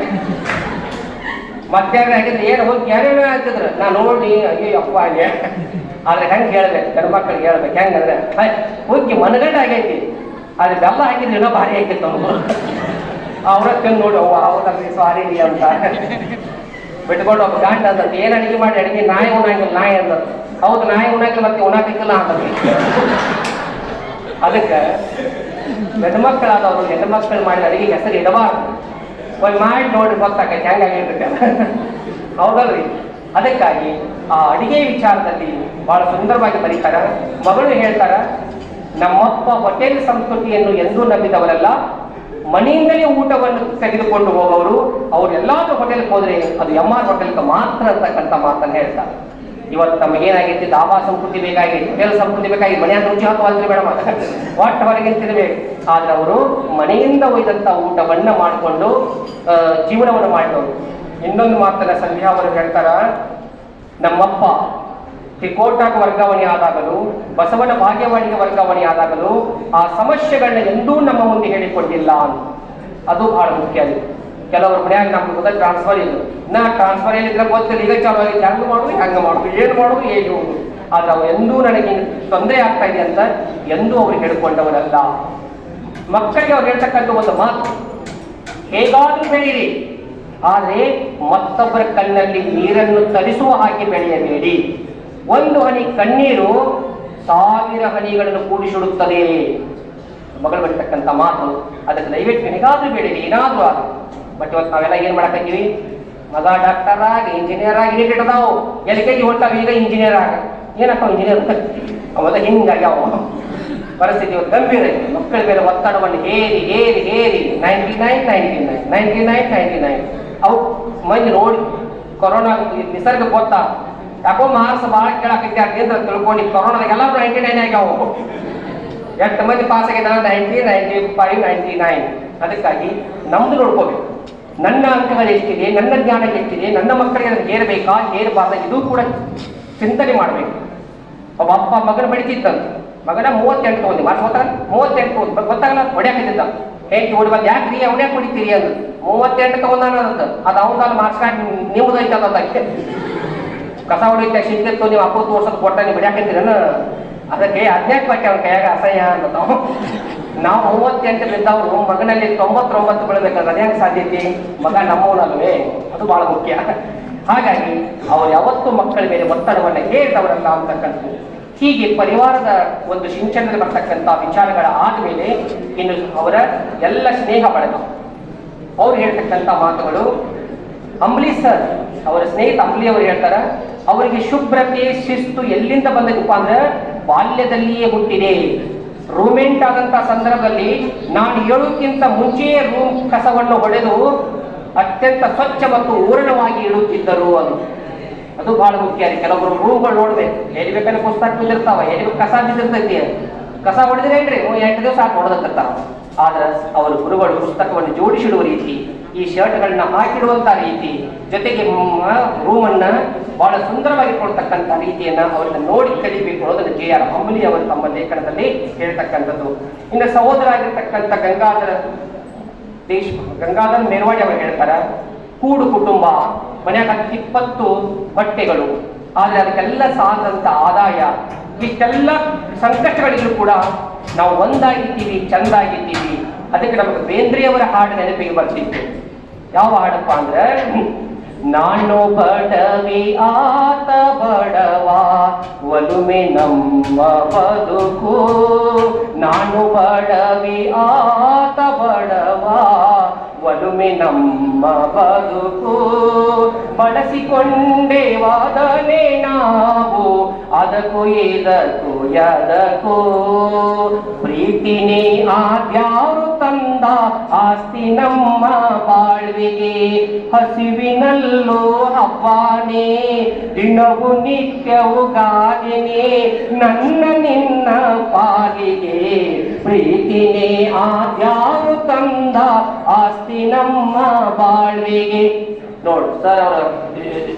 ಮಧ್ಯಾಹ್ನ ಹಾಕಿದ್ರೆ ಏನು ಹೋಗಿ ಏನೇನು ಹಾಕಿದ್ರು ನಾನು ನೋಡಿ ಅಯ್ಯೋ ಅಪ್ಪ ಅಲ್ಲಿ. ಆದ್ರೆ ಹೆಂಗೆ ಹೇಳ್ಬೇಕು, ಗಂಡ್ಮಕ್ಳಿಗೆ ಹೇಳ್ಬೇಕು ಹೆಂಗಂದ್ರೆ ಹುಗ್ಗಿ ಮನಗಂಡು ಆಗೈತಿ, ಆದ್ರೆ ಬೆಲ್ಲ ಹಾಕಿದ್ರೆ ಏನೋ ಭಾರಿ ಹಾಕಿತ್ತು ಅವ್ರು. ಅವ್ರ ತಿಂದು ನೋಡಿ ಅವ್ರಲ್ಲಿ ಸಾರಿ ಅಂತ ಬಿಟ್ಕೊಂಡು ಒಬ್ಬ ಗಂಡ ಅಂತ ಏನು ಅಡಿಗೆ ಮಾಡಿ ಅಡಿಗೆ ನಾಯಿ ಉಣಂಗಿಲ್ಲ, ನಾಯಿ ಅಂದ. ಹೌದು ನಾಯಿ ಉಣಂಗಿಲ್ಲ, ಮತ್ತೆ ಉಣಾಕಿಲ್ಲ ಅಂತ. ಅದಕ್ಕೆ ಹೆಣ್ಮಕ್ಳಾದವರು ಹೆಣ್ಮಕ್ಳು ಮಾಡಿದ ಅಡಿಗೆ ಹೆಸರು ಇಡಬಾರ್ದು. ಒಂದು ಮಾಡಿ ನೋಡಿ ಗೊತ್ತಾಗೈತೆ ಹೆಂಗಾಗಿರ್ಬೇಕು. ಹೌದಲ್ರಿ? ಅದಕ್ಕಾಗಿ ಆ ಅಡಿಗೆ ವಿಚಾರದಲ್ಲಿ ಬಹಳ ಸುಂದರವಾಗಿ ಬರೀತಾರ. ಮಗಳು ಹೇಳ್ತಾರ, ನಮ್ಮಪ್ಪ ಹೋಟೆಲ್ ಸಂಸ್ಕೃತಿಯನ್ನು ಎಂದೂ ನಂಬಿದವರಲ್ಲ, ಮನೆಯಿಂದಲೇ ಊಟವನ್ನು ತೆಗೆದುಕೊಂಡು ಹೋಗೋರು. ಅವ್ರು ಎಲ್ಲಾದ್ರೂ ಹೋಟೆಲ್ಗೆ ಹೋದ್ರೆ ಅದು MR ಹೋಟೆಲ್ಗೆ ಮಾತ್ರ ಅಂತಕ್ಕಂಥ ಮಾತನ್ನು ಹೇಳ್ತಾರೆ. ಇವತ್ತು ನಮಗೇನಾಗೈತಿ, ದಾಬಾ ಸಂಸ್ಕೃತಿ ಬೇಕಾಗೈತಿ, ಹೋಟೆಲ್ ಸಂಸ್ಕೃತಿ ಬೇಕಾಗಿ ಮನೆಯ ರುಚಿ ಹಾಕುವಂದ್ರೆ ಬೇಡ, ಒಟ್ಟು ಹೊರಗೆ ತಿನ್ಬೇಕು. ಆದ್ರೆ ಅವರು ಮನೆಯಿಂದ ಒಯ್ದಂತ ಊಟವನ್ನ ಮಾಡಿಕೊಂಡು ಜೀವನವನ್ನು ಮಾಡಿದವರು. ಇನ್ನೊಂದು ಮಾತನ್ನ ಸಂಧ್ಯಾ ಅವರು ಹೇಳ್ತಾರ, ನಮ್ಮಪ್ಪ ತ್ರಿಕೋಟಾಗ ವರ್ಗಾವಣೆ ಆದಾಗಲೂ ಬಸವನ ಭಾಗ್ಯವಾಣಿಗೆ ವರ್ಗಾವಣೆ ಆದಾಗಲೂ ಆ ಸಮಸ್ಯೆಗಳನ್ನ ಎಂದೂ ನಮ್ಮ ಮುಂದೆ ಹೇಳಿಕೊಂಡಿಲ್ಲ ಅಂತ. ಅದು ಬಹಳ ಮುಖ್ಯ. ಕೆಲವರು ಮನ್ಯಾಗ ನಮ್ಗೆ ಟ್ರಾನ್ಸ್ಫರ್ ಇಲ್ಲ, ನಾ ಟ್ರಾನ್ಸ್ಫರ್ ಏನಿದ್ರೆ ಗೊತ್ತಿಲ್ಲ, ಈಗ ಚಾಲು ಆಗಿ ಹೆಂಗೆ ಮಾಡೋದು ಹಂಗೆ ಮಾಡೋದು, ಏನು ಮಾಡೋದು ಹೇಗೆ ಹೋಗುದು. ಆದ್ರೆ ಅವ್ರು ಎಂದೂ ನನಗೆ ತೊಂದರೆ ಆಗ್ತಾ ಇದೆ ಅಂತ ಎಂದೂ ಅವ್ರು ಹೇಳ್ಕೊಂಡವರಲ್ಲ. ಮಕ್ಕಳಿಗೆ ಅವ್ರು ಹೇಳ್ತಕ್ಕಂಥ ಒಂದು ಮಾತು, ಹೇಗಾದ್ರೂ ಬೆಳೀರಿ, ಆದ್ರೆ ಮತ್ತೊಬ್ಬರ ಕಣ್ಣಲ್ಲಿ ನೀರನ್ನು ತರಿಸುವ ಹಾಗೆ ಬೆಳೆಯಬೇಡಿ. ಒಂದು ಹನಿ ಕಣ್ಣೀರು 1000 ಹನಿಗಳನ್ನು ಕೂಡಿಸಿಡುತ್ತದೆ. ಮಗಳು ಬರ್ತಕ್ಕಂಥ ಮಾತು. ಅದಕ್ಕೆ ದಯವಿಟ್ಟು ಹೇಗಾದ್ರೂ ಬೆಳೀರಿ, ಏನಾದ್ರೂ ಆಗ. ಬಟ್ ಇವತ್ತು ನಾವೆಲ್ಲ ಏನ್ ಮಾಡಕತ್ತೀವಿ, ಮಗ ಡಾಕ್ಟರ್ ಆಗಿ ಇಂಜಿನಿಯರ್ ಆಗಿ ಇದಾವು, LKG ಹೊಟ್ಟಾಗ ಈಗ ಇಂಜಿನಿಯರ್ ಆಗ ಏನಪ್ಪ ಇಂಜಿನಿಯರ್ ಅವಾಗ ಹಿಂಗಾಗ್ಯಾವ ಪರಿಸ್ಥಿತಿ. ಇವತ್ತು ಗಂಭೀರ ಇದೆ. ಮಕ್ಕಳ ಮೇಲೆ ಒತ್ತಡವನ್ನು ಹೇರಿ ಹೇರಿ ಹೇರಿ 99 ಅವು ಮಂದಿ ನೋಡಿ ಕೊರೋನಾ ನಿಸರ್ಗ ಗೊತ್ತಾ, ಯಾಕೋ ಮಾರ್ಕ್ಸ್ ಭಾಳ ಕೇಳಾಕೈತಿ ಅಂತ ತಿಳ್ಕೊಂಡು ಕೊರೋನಾದಾಗೆಲ್ಲ 99 ಆಗ್ಯಾವ. ಎಷ್ಟು ಮಂದಿ ಪಾಸ್ ಆಗಿದ 90, 95, 99. ಅದಕ್ಕಾಗಿ ನಮ್ದು ನೋಡ್ಕೋಬೇಕು, ನನ್ನ ಅಂಕಗಳು ಎಷ್ಟಿದೆ, ನನ್ನ ಜ್ಞಾನ ಎಷ್ಟಿದೆ, ನನ್ನ ಮಕ್ಕಳಿಗೆ ಅದನ್ನು ಹೇರಬೇಕಾ ಹೇರಬಾರ್ದ, ಇದು ಕೂಡ ಚಿಂತನೆ ಮಾಡಬೇಕು. ಒಬ್ಬ ಅಪ್ಪ ಮಗನ ಬಡಿತಿದ್ದಂತ, ಮಗನ 38 ತಗೊಂಡಿ ಮಾರ್ಕ್ಸ್ ಗೊತ್ತಾಗಲ್ಲ, 38 ಗೊತ್ತಾಗಲ್ಲ ಹೊಡ್ಯಾಕಿದ್ದ. ಹೇಗೆ ಓಡಿ ಬಂದು ಯಾಕ್ರಿ ಅವನೇ ಕುಡಿತೀರಿ ಅಂದ್ 38 ತಗೊಂಡಾನ ಅಂತ. ಅದು ಅವನ ಮಾರ್ಕ್ಸ್ ಕಾರ್ಡ್ ನಿಮ್ದೈತೆ ಅದಕ್ಕೆ ಕಸ ಹೊಡಿತ ಸಿಕ್ಕಿತ್ತು, ನೀವು 40 ವರ್ಷದ ಕೊಟ್ಟ ನೀವು ಬಿಡ್ಯಾಕಿದ್ದೀರನ. ಅದಕ್ಕೆ ಅಧ್ಯಾತ್ಮ ಬಗ್ಗೆ ಅವ್ನ ಕೈಯಾಗ ಅಸಹ್ಯ ಅಂತ. ನಾವು 38 ಬಿದ್ದವರು ಮಗನಲ್ಲಿ 99 ಬೀಳ್ಬೇಕಂದ್ರೆ ಅದ್ಯಾಕೆ ಸಾಧ್ಯತೆ? ಮಗ ನಮ್ಮವನಲ್ವೇ? ಅದು ಬಹಳ ಮುಖ್ಯ. ಹಾಗಾಗಿ ಅವ್ರು ಯಾವತ್ತೂ ಮಕ್ಕಳ ಮೇಲೆ ಒತ್ತಡವನ್ನು ಹೇರ್ತವರಲ್ಲ ಅಂತಕ್ಕಂಥದ್ದು. ಹೀಗೆ ಪರಿವಾರದ ಒಂದು ಸಿಂಚನದಲ್ಲಿ ಬರ್ತಕ್ಕಂಥ ವಿಚಾರಗಳ ಆದ್ಮೇಲೆ ಇನ್ನು ಅವರ ಎಲ್ಲ ಸ್ನೇಹ ಬಳಗ ಅವ್ರು ಹೇಳ್ತಕ್ಕಂಥ ಮಾತುಗಳು. ಅಂಬ್ಲಿ ಸರ್ ಅವರ ಸ್ನೇಹಿತ ಅಂಬ್ಲಿ ಅವರು ಹೇಳ್ತಾರ, ಅವರಿಗೆ ಶುಭ್ರತೆ ಶಿಸ್ತು ಎಲ್ಲಿಂದ ಬಂದದಪ್ಪ ಅಂದ್ರೆ ಬಾಲ್ಯದಲ್ಲಿಯೇ ಹುಟ್ಟಿದೆ. ರೂಮೆಂಟ್ ಆದಂತ ಸಂದರ್ಭದಲ್ಲಿ ನಾನು ಹೇಳುವುದಕ್ಕಿಂತ ಮುಂಚೆಯೇ ರೂಮ್ ಕಸವನ್ನು ಹೊಡೆದು ಅತ್ಯಂತ ಸ್ವಚ್ಛ ಮತ್ತು ಊರಣವಾಗಿ ಇಡುತ್ತಿದ್ದರು. ಅದು ಬಹಳ ಮುಖ್ಯ. ಕೆಲವೊಬ್ರು ರೂಮ್ಗಳು ನೋಡ್ಬೇಕು, ಎಲ್ಲಿ ಬೇಕಾದ್ರೆ ಪುಸ್ತಕ ಬಿದ್ದಿರ್ತಾವ, ಎಲ್ಲಿ ಕಸ ಬಿದ್ದಿರ್ತೈತಿ, ಕಸ ಹೊಡೆದ್ರೇನ್ರಿ 8 ದಿವಸ ಹಾಕಿ ಹೊಡೆದಿರ್ತಾರ. ಆದ್ರೆ ಅವರ ಗುರುಗಳು ಪುಸ್ತಕವನ್ನು ಜೋಡಿಸಿಡುವ ರೀತಿ, ಈ ಶರ್ಟ್ಗಳನ್ನ ಹಾಕಿಡುವಂತ ರೀತಿ, ಜೊತೆಗೆ ರೂಮನ್ನ ಬಹಳ ಸುಂದರವಾಗಿ ಕೊಡ್ತಕ್ಕಂಥ ರೀತಿಯನ್ನ ಅವರನ್ನ ನೋಡಿ ಕಲಿಬೇಕು ಅನ್ನೋದನ್ನು JR ಅಂಬ್ಲಿ ಅವರು ತಮ್ಮ ಲೇಖನದಲ್ಲಿ ಹೇಳ್ತಕ್ಕಂಥದ್ದು. ಇನ್ನು ಸಹೋದರಾಗಿರ್ತಕ್ಕಂಥ ಗಂಗಾಧರ್ ಮೇರ್ವಾಡಿ ಅವರು ಹೇಳ್ತಾರ, ಕೂಡು ಕುಟುಂಬ, ಮನ್ಯಾಗ 20 ಬಟ್ಟೆಗಳು, ಆದ್ರೆ ಅದಕ್ಕೆಲ್ಲ ಸಾಧಂತ ಆದಾಯ, ಇಷ್ಟೆಲ್ಲ ಸಂಕಟಗಳಿಗೂ ಕೂಡ ನಾವು ಒಂದಾಗಿದ್ದೀವಿ, ಚಂದಾಗಿದ್ದೀವಿ. ಅದಕ್ಕೆ ನಮಗೆ ಬೇಂದ್ರೆಯವರ ಹಾಡು ನೆನಪಿಗೆ ಬರ್ತಿತ್ತು. ಯಾವ ಹಾಡಪ್ಪ ಅಂದ್ರೆ, ನಾನು ಬಡವಿ ಆತ ಬಡವ ಒಲುಮೆ ನಮ್ಮ ಬದುಕು. ನಾನು ಬಡವಿ ಆತ ಬಡವ ಒಲುಮೆ ನಮ್ಮ ಬದುಕು. ಬಳಸಿಕೊಂಡೇ ವಾದನೆ ನಾವು ಅದಕ್ಕೂ ಇದಕ್ಕೂ ಎದಕ್ಕೂ. ಪ್ರೀತಿನೇ ಆದ್ಯಾರು ತಂದ ಆಸ್ತಿ ನಮ್ಮ ಬಾಳ್ವಿಗೆ. ಹಸಿವಿನಲ್ಲೂ ಹಬ್ಬಾನೇ ದಿನವು ನಿತ್ಯವು ಗಾದಿನೇ ನನ್ನ ನಿನ್ನ ಪಾಲಿಗೆ. ಪ್ರೀತಿನೇ ಆದ್ಯಾರು ತಂದ ಆಸ್ತಿ ನಮ್ಮ ಬಾಳ್ವಿಗೆ. ನೋಡು ಸರ್, ಅವರ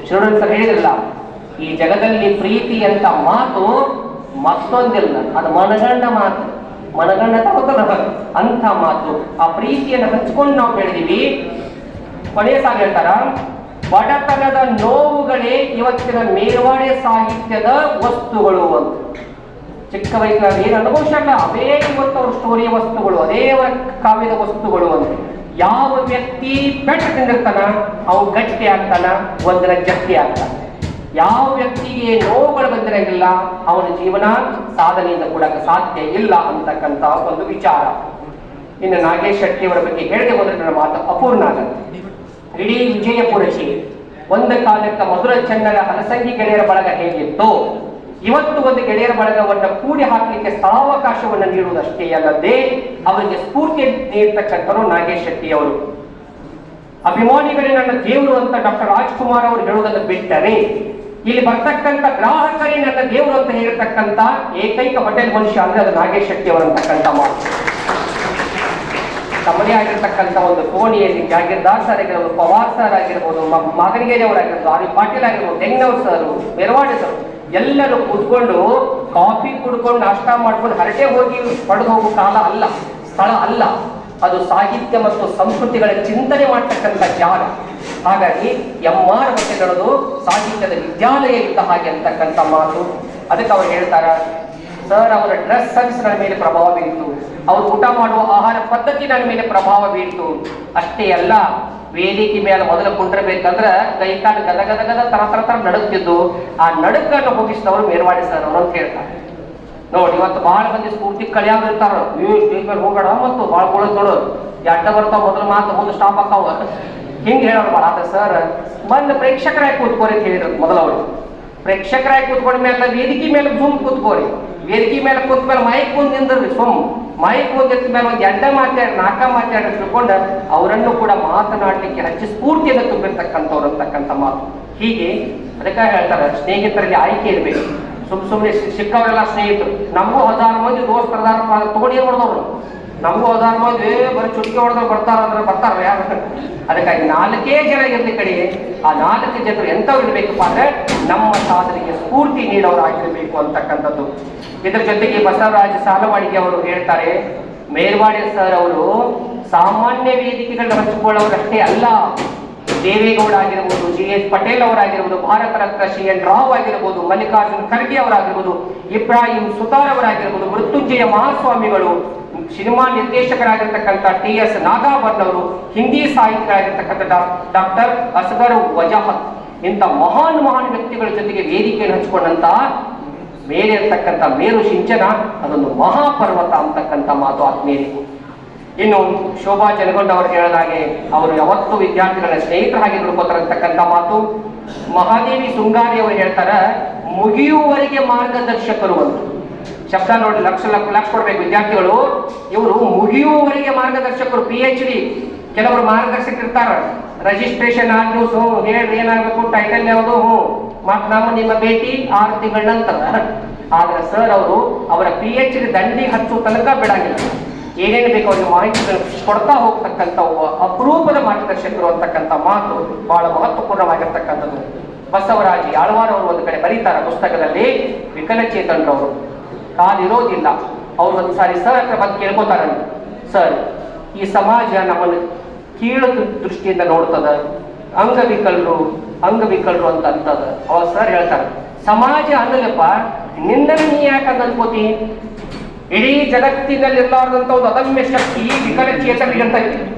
ಶಿವಣ್ಣ ಸರ್ ಹೇಳಿದ್ರಲ್ಲ, ಈ ಜಗದಲ್ಲಿ ಪ್ರೀತಿ ಅಂತ ಮಾತು ಮತ್ತೊಂದಿಲ್ಲ, ಅದು ಮನಗಂಡ ಮಾತು. ಮನಗಂಡ ತಗೋತಲ್ಲ ಅಂತ ಮಾತು. ಆ ಪ್ರೀತಿಯನ್ನು ಹಂಚ್ಕೊಂಡು ನಾವು ಬೆಳೆದಿವಿ. ಕೊನೆಯ ಸಾಲ ಹೇಳ್ತಾರ, ಬಡತನದ ನೋವುಗಳೇ ಇವತ್ತಿನ ಮೇಲ್ವಾಡೆ ಸಾಹಿತ್ಯದ ವಸ್ತುಗಳು ಅಂತ. ಚಿಕ್ಕ ವಯಸ್ಸಿನಲ್ಲಿ ಏನು ಅನುಭವಿಸಲ್ಲ, ಅವೇ ಇವತ್ತು ಅವ್ರ ಸ್ಟೋರಿಯ ವಸ್ತುಗಳು, ಅದೇ ಅವರ ಕಾವ್ಯದ ವಸ್ತುಗಳು ಅಂತ. ಯಾವ ವ್ಯಕ್ತಿ ಪೆಟ್ಟು ತಿಂದಿರ್ತಾನ ಅವು ಗಟ್ಟಿ ಆಗ್ತಾನ, ಒಂದರ ಜಟ್ಟಿ ಆಗ್ತಾನ. ಯಾವ ವ್ಯಕ್ತಿಗೆ ನೋವುಗಳು ಬಂದಿರಂಗಿಲ್ಲ ಅವನ ಜೀವನ ಸಾಧನೆಯಿಂದ ಕೂಡ ಸಾಧ್ಯ ಇಲ್ಲ ಅಂತಕ್ಕಂಥ ಒಂದು ವಿಚಾರ. ಇನ್ನು ನಾಗೇಶ್ ಶೆಟ್ಟಿ ಅವರ ಬಗ್ಗೆ ಹೇಳದೆ ಹೋದ್ರೆ ನನ್ನ ಮಾತು ಅಪೂರ್ಣ ಆಗುತ್ತೆ. ಇಡೀ ವಿಜಯಪುರಕ್ಕೆ ಒಂದು ಕಾಲಕ್ಕೆ ಮಧುರ ಚನ್ನರ ಹಲಸಂಗಿ ಗೆಳೆಯರ ಬಳಗ ಹೇಗಿತ್ತು, ಇವತ್ತು ಒಂದು ಗೆಳೆಯರ ಬಳಗವನ್ನು ಕೂಡಿ ಹಾಕಲಿಕ್ಕೆ ಸ್ಥಳಾವಕಾಶವನ್ನು ನೀಡುವುದಷ್ಟೇ ಅಲ್ಲದೆ ಅವರಿಗೆ ಸ್ಫೂರ್ತಿ ನೀಡತಕ್ಕಂಥವರು ನಾಗೇಶ್ ಶೆಟ್ಟಿ ಅವರು. ಅಭಿಮಾನಿಗಳೇ ನನ್ನ ದೇವರು ಅಂತ ಡಾಕ್ಟರ್ ರಾಜ್ಕುಮಾರ್ ಅವರು ಹೇಳುವುದನ್ನು ಬಿಟ್ಟರೆ, ಇಲ್ಲಿ ಬರ್ತಕ್ಕಂಥ ಗ್ರಾಹಕರೇ ನನ್ನ ದೇವರು ಅಂತ ಹೇಳಿರ್ತಕ್ಕಂಥ ಏಕೈಕ ಹೋಟೆಲ್ ಮನುಷ್ಯ ಅಂದ್ರೆ ಅದು ನಾಗೇಶ್ ಶೆಟ್ಟಿ ಅವರಂತಕ್ಕಂಥ ಮಾತು. ತಮ್ಮದೇ ಆಗಿರ್ತಕ್ಕಂಥ ಒಂದು ಕೋಣಿಯಲ್ಲಿ ಜಾಗೀರ್ದಾರ್ ಸರ್ ಆಗಿರ್ಬೋದು, ಪವಾರ್ ಸರ್ ಆಗಿರ್ಬೋದು, ಮಾಗನಗೇರಿ ಅವರಾಗಿರ್ಬೋದು, ಆರ್ ವಿ ಪಾಟೀಲ್ ಆಗಿರ್ಬೋದು, ತೆಂಗನವ್ರ ಸರ್, ಮೆರವಾಡಿ ಸರ್, ಎಲ್ಲರೂ ಕೂತ್ಕೊಂಡು ಕಾಫಿ ಕುಡ್ಕೊಂಡು ನಾಷ್ಟ ಮಾಡ್ಕೊಂಡು ಹರಟೆ ಹೋಗಿ ಪಡೆದು ಹೋಗುವ ಕಾಲ ಅಲ್ಲ, ಸ್ಥಳ ಅಲ್ಲ. ಅದು ಸಾಹಿತ್ಯ ಮತ್ತು ಸಂಸ್ಕೃತಿಗಳ ಚಿಂತನೆ ಮಾಡ್ತಕ್ಕಂಥ ಜಾಗ. ಹಾಗಾಗಿ ಎಂ.ಆರ್. ಹೊಸೆಗಳದು ಸಾಹಿತ್ಯದ ವಿದ್ಯಾಲಯ ಇದ್ದ ಹಾಗೆ ಅಂತಕ್ಕಂಥ ಮಾತು. ಅದಕ್ಕೆ ಅವ್ರು ಹೇಳ್ತಾರ, ಸರ್ ಅವರ ಡ್ರೆಸ್ ಸೆನ್ಸ್ ನನ್ನ ಮೇಲೆ ಪ್ರಭಾವ ಬೀರಿತು, ಅವರು ಊಟ ಮಾಡುವ ಆಹಾರ ಪದ್ಧತಿ ನನ್ನ ಮೇಲೆ ಪ್ರಭಾವ ಬೀರಿತು. ಅಷ್ಟೇ ಅಲ್ಲ, ವೇದಿಕೆ ಮೇಲೆ ಮೊದಲು ಕುಂಡ್ರಬೇಕಂದ್ರೆ ಕೈ ಕಾಲು ಗದ ಗದ ಗದ ತರ ತರ ತರ ನಡುಕ್ತಿದ್ದು, ಆ ನಡುಕನ್ನು ಹೋಗಿಸಿದವರು ಮೇರ್ವಾಡಿ ಸರ್ ಅವರು ಅಂತ ಹೇಳ್ತಾರೆ. ನೋಡಿ, ಇವತ್ತು ಬಹಳ ಮಂದಿ ಸ್ಫೂರ್ತಿ ಕಳಿಯಾವ್ರು ಇರ್ತಾರ, ನೀವು ಸ್ಟೇಜ್ ಮೇಲೆ ಹೋಗೋಣ ಮತ್ತು ಭಾಳ ಕೊಡೋದು ನೋಡೋದು, ಎಡ್ಡ ಬರ್ತಾವ ಮೊದಲು ಮಾತು ಮುಂದೆ ಸ್ಟಾಪ್ ಹಾಕಾವ, ಹಿಂಗೆ ಹೇಳೋರು ಭಾಳ. ಆತ ಸರ್ ಬಂದು ಪ್ರೇಕ್ಷಕರಾಗಿ ಕೂತ್ಕೋರಿ ಅಂತ ಹೇಳಿದ್ರು ಮೊದಲು ಅವರು. ಪ್ರೇಕ್ಷಕರಾಗಿ ಕೂತ್ಕೊಂಡ ಮೇಲೆ ವೇದಿಕೆ ಮೇಲೆ ಝೂಮ್ ಕೂತ್ಕೋರಿ, ವೇದಿಕೆ ಮೇಲೆ ಕೂತ್ ಮೇಲೆ ಮೈಕ್ ಮುಂದೆ ನಿಂದ್ರಿ, ಮೈಕ್ ಮುಂದೆ ಮೇಲೆ ಒಂದು ಎಡ್ಡ ಮಾತಾಡಿ ನಾಲ್ಕ ಮಾತಾಡಿ ತಿಳ್ಕೊಂಡು ಅವರನ್ನು ಕೂಡ ಮಾತನಾಡಲಿಕ್ಕೆ ಹಚ್ಚಿ ಸ್ಫೂರ್ತಿಯನ್ನು ತುಂಬಿರ್ತಕ್ಕಂಥವ್ರು ಅಂತಕ್ಕಂಥ ಮಾತು. ಹೀಗೆ ಅದಕ್ಕೆ ಹೇಳ್ತಾರೆ, ಸ್ನೇಹಿತರಲ್ಲಿ ಆಯ್ಕೆ ಇರಬೇಕು. ಸುಮ್ಮನೆ ಸಿಕ್ಕವರೆಲ್ಲ ಸ್ನೇಹಿತರು. ನಮಗೂ 1000 ಮಂದಿ ದೋಸ್ತರದಾರಪ್ಪ ತಗೊಂಡು ಏನ್ ಮಾಡಿದವ್ರು, ನಮಗೂ 1000 ಮಂದಿ ಬರೀ ಚುಟ್ಕಿ ಹೊಡೆದ್ರೆ ಬರ್ತಾರ ಯಾರು. ಅದಕ್ಕಾಗಿ 4 ಜನ ಇರ್ಲಿ ಕಡೆ, ಆ 4 ಜನರು ಎಂಥವ್ರು ಇರ್ಬೇಕಪ್ಪ ಅಂದ್ರೆ ನಮ್ಮ ಸಾಧನೆಗೆ ಸ್ಫೂರ್ತಿ ನೀಡೋರಾಗಿರ್ಬೇಕು ಅಂತಕ್ಕಂಥದ್ದು. ಇದ್ರ ಜೊತೆಗೆ ಬಸವರಾಜ ಸಾಲವಾಡಿಗೆ ಅವರು ಹೇಳ್ತಾರೆ, ಮೇಲ್ವಾಡಿ ಸರ್ ಅವರು ಸಾಮಾನ್ಯ ವೇದಿಕೆಗಳನ್ನ ಹಂಚಿಕೊಳ್ಳೋರಷ್ಟೇ ಅಲ್ಲ, ದೇವೇಗೌಡ ಆಗಿರ್ಬೋದು, ಜಿ.ಎಸ್. ಪಟೇಲ್ ಅವರಾಗಿರ್ಬೋದು, ಭಾರತ ರತ್ನ ಸಿ.ಎನ್. ರಾವ್ ಆಗಿರ್ಬೋದು, ಮಲ್ಲಿಕಾರ್ಜುನ್ ಖರ್ಗೆ ಅವರಾಗಿರ್ಬೋದು, ಇಬ್ರಾಹಿಂ ಸುತಾರ್ ಅವರಾಗಿರ್ಬೋದು, ಮೃತ್ಯುಂಜಯ ಮಹಾಸ್ವಾಮಿಗಳು, ಸಿನಿಮಾ ನಿರ್ದೇಶಕರಾಗಿರ್ತಕ್ಕಂಥ ಟಿ.ಎಸ್. ನಾಗಾಭರಣ ಅವರು, ಹಿಂದಿ ಸಾಹಿತ್ಯರಾಗಿರ್ತಕ್ಕಂಥ ಡಾಕ್ಟರ್ ಅಸ್ಗರ್ ವಜಾಹತ್, ಇಂಥ ಮಹಾನ್ ವ್ಯಕ್ತಿಗಳ ಜೊತೆಗೆ ವೇದಿಕೆಯನ್ನು ಹಂಚಿಕೊಂಡಂತ ಮೇಲೆ ಇರ್ತಕ್ಕಂಥ ಮೇರು ಸಿಂಚನ ಅದೊಂದು ಮಹಾಪರ್ವತ ಅಂತಕ್ಕಂಥ ಮಾತು ಆತ್ಮೀಯರಿಗೆ. ಇನ್ನು ಶೋಭಾ ಜನಗೊಂಡ ಅವರು ಹೇಳಿದಾಗೆ ಅವರು ಯಾವತ್ತೂ ವಿದ್ಯಾರ್ಥಿಗಳ ಸ್ನೇಹಿತರಾಗಿ ನೋಡ್ಕೋತಾರಂತಕ್ಕಂಥ ಮಾತು. ಮಹಾದೇವಿ ಸುಂಗಾರಿ ಅವರು ಹೇಳ್ತಾರ, ಮುಗಿಯುವವರೆಗೆ ಮಾರ್ಗದರ್ಶಕರು ಅಂತ ಶಬ್ದ ನೋಡಿ, ಲಕ್ಷ ಕೊಡ್ಬೇಕು ವಿದ್ಯಾರ್ಥಿಗಳು. ಇವರು ಮುಗಿಯುವವರೆಗೆ ಮಾರ್ಗದರ್ಶಕರು, PhD. ಕೆಲವರು ಮಾರ್ಗದರ್ಶಕರು ಇರ್ತಾರ, ರಿಜಿಸ್ಟ್ರೇಷನ್ ಆಗಿ ಹೇಳ್ರಿ ಏನಾಗಬೇಕು, ಟೈಟಲ್ ಯಾವುದು, ಮತ್ ನಾವು ನಿಮ್ಮ ಭೇಟಿ 6 ತಿಂಗಳ ನಂತರ. ಆದ್ರೆ ಸರ್ ಅವರು ಅವರ PhD ದಂಡಿ ಹಚ್ಚುವ ತನಕ ಬಿಡಂಗಿಲ್ಲ, ಏನೇನು ಬೇಕು ಅವ್ರಿಗೆ ಮಾಹಿತಿಗಳು ಕೊಡ್ತಾ ಹೋಗ್ತಕ್ಕಂಥ ಅಪರೂಪದ ಮಾರ್ಗದರ್ಶಕರು ಅಂತಕ್ಕಂಥ ಮಾತು ಬಹಳ ಮಹತ್ವಪೂರ್ಣವಾಗಿರ್ತಕ್ಕಂಥದ್ದು. ಬಸವರಾಜ ಯಾಳವಾರ್ ಅವರು ಒಂದು ಕಡೆ ಬರೀತಾರ ಪುಸ್ತಕದಲ್ಲಿ, ವಿಕಲಚೇತನರವರು ಕಾಲಿರೋದಿಲ್ಲ, ಅವ್ರು ಒಂದ್ಸಾರಿ ಸರ್ ಹತ್ರ ಬಂದು ಕೇಳ್ಕೋತಾರ, ಸರ್ ಈ ಸಮಾಜ ನಮ್ಮನ್ನು ಕೀಳು ದೃಷ್ಟಿಯಿಂದ ನೋಡ್ತದ, ಅಂಗವಿಕಲರು ಅಂತ ಅಂತದ. ಅವಾಗ ಸರ್ ಹೇಳ್ತಾರೆ, ಸಮಾಜ ಅನ್ನಲಪ್ಪ, ನಿನ್ನನ್ನು ನೀ ಯಾಕೆ ಅನ್ಕೋತಿ, ಇಡೀ ಜಗತ್ತಿನಲ್ಲಿರಲಾರ್ದಂತ ಒಂದು ಅದಮ್ಯ ಶಕ್ತಿ ವಿಕಲಚೇತನರಿಗಿರ್ತದೆ.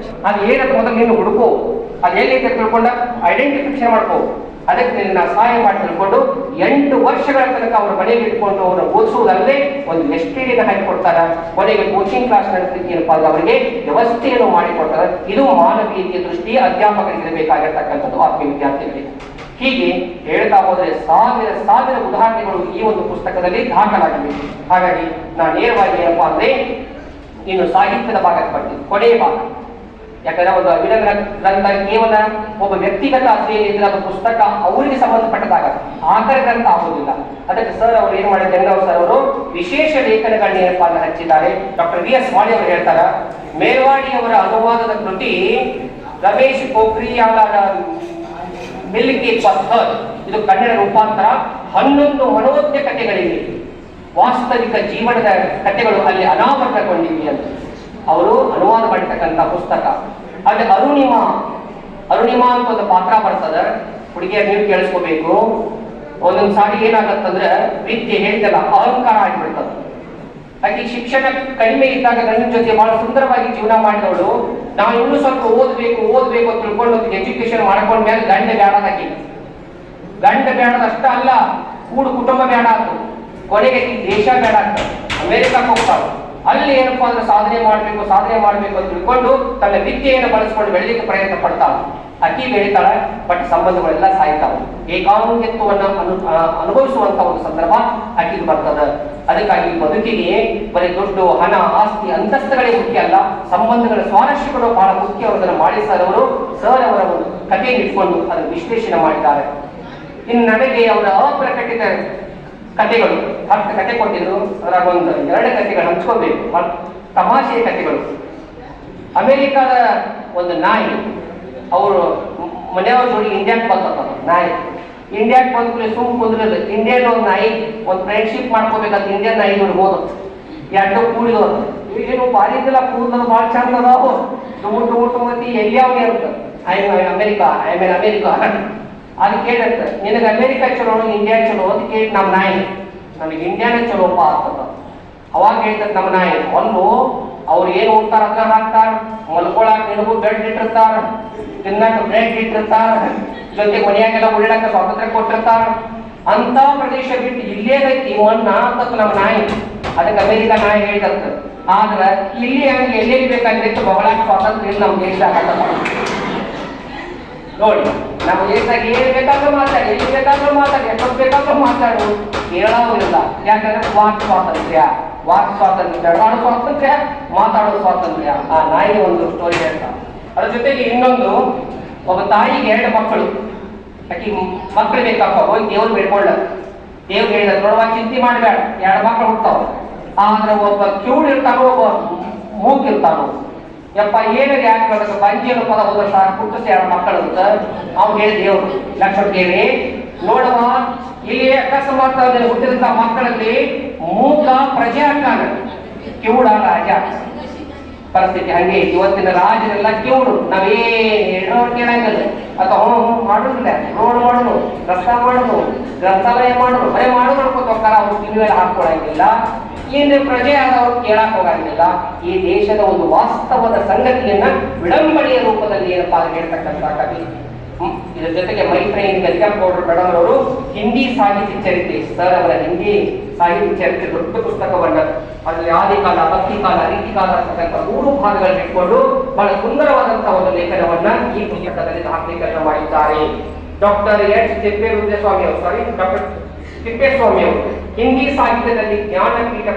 ಅದು ಏನಂತ ಮೊದಲು ನೀನು ಹುಡುಕು, ಅದು ಹೇಗೆ ತಿಳ್ಕೊಂಡ ಐಡೆಂಟಿಫಿಕೇಶನ್ ಮಾಡ್ಕೋ. ಅದಕ್ಕೆ ನಿನ್ನ ಸಹಾಯ ಮಾಡಿ ತಿಳ್ಕೊಂಡು 8 ವರ್ಷಗಳ ತನಕ ಅವ್ರ ಮನೆಗೆ ಇಟ್ಕೊಂಡು ಅವ್ರನ್ನ ಓದಿಸುವುದಲ್ಲದೆ ಒಂದು ಎಸ್ಟಿಡಿನ ಹಾಕಿಕೊಡ್ತಾರೆ. ಕೊನೆಗೆ ಕೋಚಿಂಗ್ ಕ್ಲಾಸ್ ನಡೆಸಲಿಕ್ಕೆ ಏನಪ್ಪಾ ಅವರಿಗೆ ವ್ಯವಸ್ಥೆಯನ್ನು ಮಾಡಿಕೊಡ್ತಾರೆ. ಇದು ಮಾನವೀಯತೆಯ ದೃಷ್ಟಿ ಅಧ್ಯಾಪಕರಿಗೆ ಇರಬೇಕಾಗಿರ್ತಕ್ಕಂಥದ್ದು ಆತ್ಮೀಯ ವಿದ್ಯಾರ್ಥಿಗಳಿಗೆ. ಹೀಗೆ ಹೇಳ್ತಾ ಹೋದರೆ ಸಾವಿರ ಉದಾಹರಣೆಗಳು ಈ ಒಂದು ಪುಸ್ತಕದಲ್ಲಿ ದಾಖಲಾಗಿವೆ. ಹಾಗಾಗಿ ನಾನು ನೇರವಾಗಿ ಏನಪ್ಪಾ ಅಂದ್ರೆ ಇನ್ನು ಸಾಹಿತ್ಯದ ಭಾಗಕ್ಕೆ ಬರ್ತೀನಿ, ಕೊನೆಯ ಭಾಗ. ಯಾಕಂದ್ರೆ ಒಂದು ಅಭಿನಂದನ ಗ್ರಂಥ ಕೇವಲ ಒಬ್ಬ ವ್ಯಕ್ತಿಗತ ಅಧ್ಯಯನ ಇದ್ರೆ ಅದು ಪುಸ್ತಕ ಅವರಿಗೆ ಸಂಬಂಧಪಟ್ಟದಾಗ ಆಕರ ಗ್ರಂಥ ಆಗುವುದಿಲ್ಲ. ಅದಕ್ಕೆ ಸರ್ ಅವರು ಏನ್ ಮಾಡಿದ್ದಾರೆ, ಜಂಗರಾವ್ ಸರ್ ಅವರು ವಿಶೇಷ ಲೇಖನಗಳನ್ನ ಏನಪ್ಪಾ ಹಚ್ಚಿದ್ದಾರೆ. ಡಾಕ್ಟರ್ VS ವಾಣಿ ಅವರು ಹೇಳ್ತಾರ, ಮೇಲ್ವಾಡಿ ಅವರ ಅನುವಾದದ ಕೃತಿ ರಮೇಶ್ ಪೋಖ್ರಿಯಾಲರ ಮಿಲ್ಕಿ ಪತ್ಥರ್, ಇದು ಕನ್ನಡ ರೂಪಾಂತರ. 11 ಮನೋಜ್ಞ ಕಥೆಗಳಿವೆ, ವಾಸ್ತವಿಕ ಜೀವನದ ಕಥೆಗಳು ಅಲ್ಲಿ ಅನಾವರಣಗೊಂಡಿವೆ ಅಂತ ಅವರು ಅನುವಾದ ಮಾಡಿರ್ತಕ್ಕಂಥ ಪುಸ್ತಕ. ಅಲ್ಲಿ ಅರುಣಿಮಾ ಅಂತ ಒಂದು ಪಾತ್ರ ಬರ್ತದ. ಹುಡುಗಿಯರು ನೀವು ಕೇಳಿಸ್ಕೋಬೇಕು. ಒಂದೊಂದು ಸಾರಿ ಏನಾಗತ್ತಂದ್ರೆ ವಿದ್ಯೆ ಹೇಳ್ತಲ್ಲ ಅಹಂಕಾರ ಆಗಿಬಿಡ್ತದ. ಹಾಗೆ ಶಿಕ್ಷಣ ಕಡಿಮೆ ಇದ್ದಾಗ ಗಂಡನ ಜೊತೆ ಬಹಳ ಸುಂದರವಾಗಿ ಜೀವನ ಮಾಡಿದವಳು ನಾವು ಇನ್ನೂ ಸ್ವಲ್ಪ ಓದ್ಬೇಕು ಅಂತ ತಿಳ್ಕೊಂಡು ಒಂದು ಎಜುಕೇಶನ್ ಮಾಡ್ಕೊಂಡ ಮೇಲೆ ಗಂಡ ಬೇಡದಾಕಿ. ಗಂಡ ಬೇಡದಷ್ಟ ಅಲ್ಲ, ಕುಟುಂಬ ಬೇಡ ಆಯ್ತು. ಕೊನೆಗೆ ದೇಶ ಬೇಡ ಆಗ್ತದೆ, ಅಮೆರಿಕಕ್ಕೆ ಹೋಗ್ತಾಳೆ. ಅಲ್ಲಿ ಏನಪ್ಪಾ ಅಂದ್ರೆ ಸಾಧನೆ ಮಾಡ್ಬೇಕು ಅಂತ ತಿಳ್ಕೊಂಡು ತನ್ನ ವಿದ್ಯೆಯನ್ನು ಬಳಸ್ಕೊಂಡು ಬೆಳಲಿಕ್ಕೆ ಪ್ರಯತ್ನ ಪಡ್ತಾಳೆ. ಅಕ್ಕಿ ಬೆಳಿತಾಳೆ, ಬಟ್ ಸಂಬಂಧಗಳೆಲ್ಲ ಸಾಯ್ತಾವೆ. ಏಕಾಂಗಿತ್ವವನ್ನು ಅನುಭವಿಸುವಂತ ಒಂದು ಸಂದರ್ಭ ಅಕ್ಕಿಗೆ ಬರ್ತದ. ಅದಕ್ಕಾಗಿ ಬದುಕಿಗೆ ಬರೀ ದುಡ್ಡು, ಹಣ, ಆಸ್ತಿ, ಅಂತಸ್ತುಗಳೇ ಮುಖ್ಯ ಅಲ್ಲ, ಸಂಬಂಧಗಳ ಸ್ವಾರಸ್ಯಗಳು ಬಹಳ ಮುಖ್ಯ. ಅದನ್ನು ಮಾಡಿ ಸರ್ ಅವರ ಒಂದು ಕಥೆಯನ್ನು ಇಟ್ಕೊಂಡು ಅದನ್ನು ವಿಶ್ಲೇಷಣೆ ಮಾಡಿದ್ದಾರೆ. ಇನ್ನು ನನಗೆ ಅವರ ಅಪ್ರಕಟಿತ ಕಥೆಗಳು 10 ಕಥೆ ಕೊಟ್ಟಿದ್ರು. ಅದ್ರಾಗ ಒಂದು 2 ಕಥೆಗಳು ಹಂಚ್ಕೋಬೇಕು, ತಮಾಷೆಯ ಕಥೆಗಳು. ಅಮೆರಿಕಾದ ಒಂದು ನಾಯಿ, ಅವರು ಮನೆಯವ್ರ ಜೋಡಿ ಇಂಡಿಯಾಕ್ಕೆ ಬಂದ ನಾಯಿ. ಇಂಡಿಯಾಕ್ಕೆ ಬಂದ್ಮೇಲೆ ಕುಂದ್ರಲ್ಲ. ಇಂಡಿಯನ್ ಒಂದು ನಾಯಿ ಒಂದು ಫ್ರೆಂಡ್ಶಿಪ್ ಮಾಡ್ಕೋಬೇಕಂತ ಇಂಡಿಯನ್ ನಾಯಿ ನೋಡಿ ಹೋದ. 2 ಕೂಡಿದವರು ಏನು ಭಾರಿ ಇದ್ದಿಲ್ಲ, ಕೂದಲು ಭಾಳ ಚಂದ ಅದಾವು, ಟುಮುಟು ಮತಿ ಎಲ್ಲಿಯಾವ ಅಂತ. ಅಮೆರಿಕಾ ಅದು ಕೇಳತ್ತ, ನಿನಗೆ ಅಮೆರಿಕಾ ಚಲೋ ಇಂಡಿಯಾ ಚಲೋ ಅಂತ ಕೇಳಿ ನಮ್ಮ ನಾಯಿ, ನನಗೆ ಇಂಡಿಯಾನೇ ಚಲೋಪ್ಪ ಆಗ್ತದ. ಅವಾಗ ಹೇಳ್ತದ ನಮ್ಮ ನಾಯಿ, ಒಂದು ಅವ್ರು ಏನು ಹೋಗ್ತಾರ ಅದ್ರ ಹಾಕ್ತಾರ, ಮಲ್ಕೊಳಕ್ ನಿನಗೂ ಬೆಡ್ ಇಟ್ಟಿರ್ತಾರ, ತಿನ್ನಕ ಬ್ರೆಡ್ ಇಟ್ಟಿರ್ತಾರ, ಜೊತೆಗೆ ಮನೆಯಾಗೆಲ್ಲ ಉಳ್ಳಾಕ ಸ್ವಾತಂತ್ರ್ಯ ಕೊಟ್ಟಿರ್ತಾರ. ಅಂತ ಪ್ರದೇಶ ಬಿಟ್ಟು ಇಲ್ಲೇದೈತಿ ಮಣ್ಣ ಅಂತ ನಮ್ಮ ನಾಯಿ. ಅದಕ್ಕೆ ಅಮೆರಿಕಾ ನಾಯಿ ಹೇಳಿದತ್ತ. ಆದ್ರೆ ಇಲ್ಲಿ ಹಂಗೆ ಎಲ್ಲೆಲ್ಲಿ ಬೇಕಾಗಿತ್ತು ಬಹಳಾಕ ಸ್ವಾತಂತ್ರ್ಯ ಇಲ್ಲ ನಮ್ಮ ದೇಶದಾಗ. ನೋಡಿ, ನಮ್ಮ ದೇಶದಾಗ ಏನ್ ಬೇಕಾದ್ರೂ ಮಾತಾಡಿ, ಎಲ್ಲಿ ಬೇಕಾದ್ರೂ ಮಾತಾಡಿ, ಎಷ್ಟೊತ್ತು ಬೇಕಾದ್ರೂ ಮಾತಾಡು, ಕೇಳೋದಿಲ್ಲ. ಯಾಕಂದ್ರೆ ವಾಕ್ ಸ್ವಾತಂತ್ರ್ಯ, ನಡೆದಾಡೋ ಸ್ವಾತಂತ್ರ್ಯ, ಮಾತಾಡೋ ಸ್ವಾತಂತ್ರ್ಯ. ಆ ನಾಯಿ ಒಂದು ಸ್ಟೋರಿ ಹೇಳ್ತಾರೆ. ಅದ್ರ ಜೊತೆಗೆ ಇನ್ನೊಂದು, ಒಬ್ಬ ತಾಯಿಗೆ 2 ಮಕ್ಕಳು, ಆಕಿ ಮಕ್ಕಳು ಬೇಕಪ್ಪ, ಹೋಗಿ ದೇವ್ರು ಬೇಡ್ಕೊಳ್ಳ. ದೇವ್ರು ಹೇಳಿದ, ನೋಡುವ ಚಿಂತೆ ಮಾಡಬೇಡ, 2 ಮಕ್ಕಳು ಹುಡ್ತಾವ. ಆದ್ರೆ ಒಬ್ಬ ಕಿವುಡ್ ಇರ್ತಾನೋ, ಒಬ್ಬ ಮೂಗ್ ಇರ್ತಾನೋ. ಯಪ್ಪ ಏನಾಗ ಯಾಕೆ ಹೇಳೋದು, ಬಂಜಿಯನ್ನು ಪದ ಹೋದ ಸಾರ್ ಹುಟ್ಟಿಸಿ 2 ಮಕ್ಕಳು ಅಂತ ಅವ್ನು ಹೇಳಿ ದೇವ್ರು ಲಕ್ಷ್ಮಣ ದೇವಿ ನೋಡುವ, ಇಲ್ಲಿ ಅಕಸ್ಮಾತ್ ಹುಟ್ಟಿದಂತ ಮಕ್ಕಳಲ್ಲಿ ಮೂಕ ಪ್ರಜೆ ಆಗ್ತಾನ, ಕಿವುಡ ರಾಜ. ಪರಿಸ್ಥಿತಿ ಹಂಗೆ. ಇವತ್ತಿನ ರಾಜರೆಲ್ಲ ಕಿವುಡು, ನಾವೇನ್ ಹೇಳೋರು ಕೇಳಂಗಿಲ್ಲ. ಅಥವಾ ಮಾಡುದಿಲ್ಲ, ರೋಡ್ ಮಾಡೋದು, ರಸ್ತೆ ಮಾಡೋದು, ಗ್ರಂಥಾಲಯ ಮಾಡೋದು, ಬರೀ ಮಾಡೋದು ನೋಡ್ಕೊತ ಹೋಗ್ತಾರ. ಅವ್ರು ಟಿವಿಯಲ್ಲಿ ಹಾಕೊಳಂಗಿಲ್ಲ. ಏನು ಪ್ರಜೆ ಆದವ್ರು ಕೇಳಕ್ ಹೋಗಂಗಿಲ್ಲ. ಈ ದೇಶದ ಒಂದು ವಾಸ್ತವದ ಸಂಗತಿಯನ್ನ ವಿಡಂಬನೆಯ ರೂಪದಲ್ಲಿ ಏನಪ್ಪಾ ಹೇಳ್ತಕ್ಕಂಥ ಕವಿ. ಇದರ ಜೊತೆಗೆ ಮೈತ್ರೇಯನ್ ಗಂಗಪ್ಪಗೌಡರು ಮೇಡಮ್ ಅವರು ಹಿಂದಿ ಸಾಹಿತ್ಯ ಚರಿತ್ರೆ, ಸರ್ ಅವರ ಹಿಂದಿ ಸಾಹಿತ್ಯ ಚರಿತ್ರೆ ದೊಡ್ಡ ಪುಸ್ತಕವನ್ನ ಅದರಲ್ಲಿ ಆದಿಕಾಲ, ಭಕ್ತಿಕಾಲ, ರೀತಿಕಾಲ ಅಂತಕ್ಕಂಥ 3 ಭಾಗಗಳನ್ನು ಇಟ್ಕೊಂಡು ಬಹಳ ಸುಂದರವಾದಂತಹ ಒಂದು ಲೇಖನವನ್ನ ಈ ಪುಸ್ತಕದಲ್ಲಿ ದಾಖಲೀಕರಣ ಮಾಡಿದ್ದಾರೆ. ಡಾಕ್ಟರ್ ತಿಪ್ಪೇಸ್ವಾಮಿ ಅವರು ಹಿಂದಿ ಸಾಹಿತ್ಯದಲ್ಲಿ ಜ್ಞಾನಪೀಠ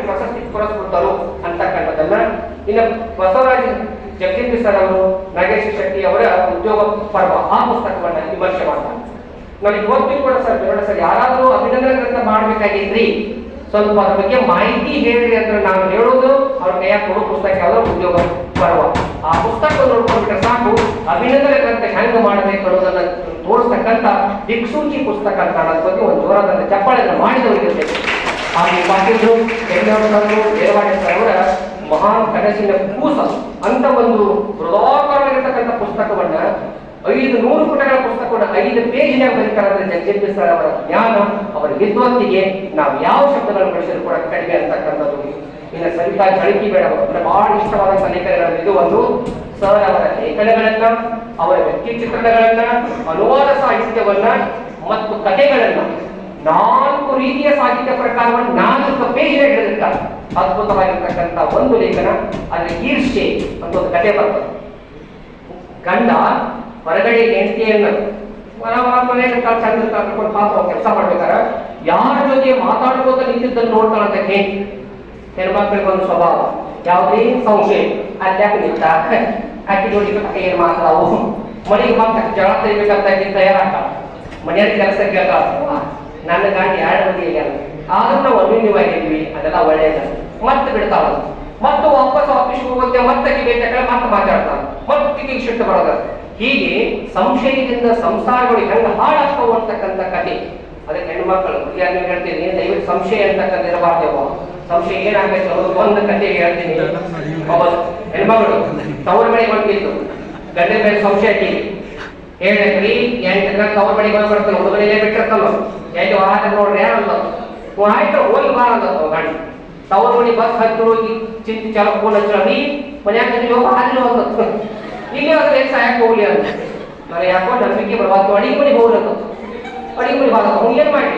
ಪ್ರಶಸ್ತಿ ಪುರಸ್ಕೃತರು ಅಂತಕ್ಕಂಥದ್ದನ್ನ. ಇನ್ನು ಬಸವರಾಜ ಜಗದೀಶ್ ಸರ್ ಅವರು, ನಾಗೇಶ್ ಶೆಟ್ಟಿ ಅವರ ಉದ್ಯೋಗ ಪರ್ವ, ಆ ಪುಸ್ತಕವನ್ನ ವಿಮರ್ಶೆ ಮಾಡ್ತಾರೆ. ನನಗೆ ಇವತ್ತಿಗೂ ಕೂಡ ಸರ್ ಯಾರಾದ್ರೂ ಅಭಿನಂದನೆ ಗ್ರಂಥ ಮಾಡ್ಬೇಕಾಗಿದ್ರಿ, ಸ್ವಲ್ಪ ಅದ್ರ ಬಗ್ಗೆ ಮಾಹಿತಿ ಹೇಳಿ ಅಂದ್ರೆ ನಾನು ಹೇಳೋದು ಅವ್ರ ಕೈಯಾಗ ಕೊಡೋ ಪುಸ್ತಕ ಯಾವ್ದೋ ಉದ್ಯೋಗ ಪರ್ವ. ಆ ಪುಸ್ತಕ ನೋಡ್ಕೊಂಡ್ಬಿಟ್ರೆ ಸಾಕು, ಅಭಿನಂದನೆ ಗ್ರಂಥ ಹೆಂಗ್ ಮಾಡಬೇಕು ಅನ್ನೋದನ್ನ ತೋರಿಸ್ತಕ್ಕಂಥ ದಿಕ್ಸೂಚಿ ಪುಸ್ತಕ ಅಂತ ಅನ್ನೋದು ಒಂದು ಜೋರಾದ ಚಪ್ಪಾಳೆಯನ್ನು ಮಾಡಿದವರಿಗೆ. ಹಾಗೆ ಪಾಟೀಲ್ರು, ದೇವಾಡಿ ಅವರ ಮಹಾನ್ ಕನಸಿನ ಕೂಸ ಅಂತ ಒಂದು ಬೃಹದಾಕಾರವಾಗಿರ್ತಕ್ಕಂಥ ಪುಸ್ತಕವನ್ನ 500 ಪುಟಗಳ ಪುಸ್ತಕವನ್ನ 5 ಐದು ಪೇಜಿನಾಗ ಬರೀತಾರೆ ಜಗಜಿತ್ ಸರ್ ಅವರ ಜ್ಞಾನ, ಅವರ ವಿದ್ವತ್ತಿಗೆ ನಾವು ಯಾವ ಶಬ್ದಗಳನ್ನು ಬಳಸಿದ್ರು ಕೂಡ ಕಡಿಮೆ ಅಂತಕ್ಕಂಥದ್ದು. ಇನ್ನು ಸವಿತಾ ಜಳಕಿಬೇಡ ಅವರ ಬಹಳ ಇಷ್ಟವಾದಂಥ ಲೇಖನಗಳನ್ನು ಇದು ಒಂದು. ಸರ್ ಅವರ ಲೇಖನಗಳನ್ನ, ಅವರ ವ್ಯಕ್ತಿ ಚಿತ್ರಣಗಳನ್ನ, ಅನುವಾದ ಸಾಹಿತ್ಯವನ್ನ ಮತ್ತು ಕಥೆಗಳನ್ನ 4 ರೀತಿಯ ಸಾಹಿತ್ಯ ಪ್ರಕಾರವನ್ನು 4 ಪೇಜಿನಾಗ ಹೇಳಿರ್ತಾರೆ. ಅದ್ಭುತವಾಗಿರ್ತಕ್ಕಂಥ ಒಂದು ಲೇಖನ. ಅಲ್ಲಿ ಈರ್ಷೆ ಅಂತ ಒಂದು ಕಥೆ ಬರ್ತದೆ. ಗಂಡ ಹೊರಗಡೆ ಹೆಂಡತಿಯನ್ನು ಮನೆಯಲ್ಲಿ ಚಂದ ಕರ್ಕೊಂಡು ಪಾಪ ಕೆಲಸ ಮಾಡ್ಬೇಕಾರ ಯಾರ ಜೊತೆ ಮಾತಾಡ್ಕೋತ ನಿಂತಿದ್ದನ್ನು ನೋಡ್ತಾಳಂತ ಹೆಣ್ಮಕ್ಳಿಗೆ ಒಂದು ಸ್ವಭಾವ ಯಾವುದೇ ಸಂಶಯ ಅದ್ಯಾಕೆ ನಿಂತ ಆಕೆ ಜೋಡಿ ಏನ್ ಮಾತಾಡವು ಮನೆಗೆ ಬಂದ ಜಗಳ ತೆಗಿಬೇಕಂತ ತಯಾರಾಗ್ತಾಳ. ಮನೆಯಲ್ಲಿ ಕೆಲಸ ಕೇಳ್ತಾಳ, ನನ್ನ ಗಾಡಿ 2 ಮಂದಿ ಆಗ್ಯಾರ ಆದ್ರೂ ನಾವು ಅನ್ಯೂನ್ಯವಾಗಿದ್ವಿ, ಅದೆಲ್ಲ ಒಳ್ಳೇದ. ಮತ್ತೆ ಬಿಡ್ತಾಳ, ಮತ್ತು ವಾಪಸ್ ಆಫೀಸ್ ಹೋಗುತ್ತೆ, ಮತ್ತೆ ಬೇಕಾದ್ರೆ ಮತ್ತೆ ಮಾತಾಡ್ತಾಳ, ಮತ್ತೆ ಶಿಫ್ಟ್ ಬರೋದ. ಹೀಗೆ ಸಂಶಯದಿಂದ ಸಂಸಾರಗಳು ಹೆಂಗ ಹಾಳಾಗ್ತಾವ ಅಂತಕ್ಕಂಥ ಕಥೆ. ಅದಕ್ಕೆ ಹೆಣ್ಮಕ್ಳು ಯಾರು ಹೇಳ್ತೀನಿ, ದಯವಿಟ್ಟು ಸಂಶಯ ಅಂತಕ್ಕಂಥ ಇರಬಾರ್ದೇವ. ಸಂಶಯ ಏನಾಗಬೇಕು ಅನ್ನೋದು ಒಂದು ಕಥೆ ಹೇಳ್ತೀನಿ. ಹೆಣ್ಮಗಳು ತವ್ರ ಮನೆಗೆ ಬಂದಿದ್ದು, ಗಂಡನ ಮೇಲೆ ಸಂಶಯ ಹಾಕಿದ್ವಿ ಹೇಳ್ರಿ 8 ದಿನ ತವ್ರ ಮನೆಗೆ ಬಂದು ಬರ್ತಾನೆ, ಹುಡುಗನೇ ಬಿಟ್ಟಿರ್ತಾನ, 8 ವಾರ ನೋಡ್ರಿ ಅಲ್ಲ ಆಯ್ತು ಹೋಗಿ ಬಾ ಅಂತ ಗಾಡಿ ತವ್ರ ಮನೆ ಬಸ್ ಹತ್ತಿ ಹೋಗಿ ಚಿಂತೆ ಚಾಲ ಫೋನ್ ಹಚ್ಚಿ ಮನ್ಯಾಗ ಹೋಗಿ ಹಾಲಿ ಹೋಗ್ತ ಈಗ ಅದ್ರ ಸಾಯಕ್ಕೆ ಹೋಗ್ಲಿ ಅಂತ ನಾನು ಯಾಕೋ ನಂಬಿಕೆ ಬರ್ಬಾರ್ದು. ಅಡಿಗೆ ಮನೆಗೆ ಹೋಗ್ಲತ್ತ, ಅಡಿಗೆ ಮನೆ ಬಾರ ಅವ್ನು ಏನ್ ಮಾಡಿ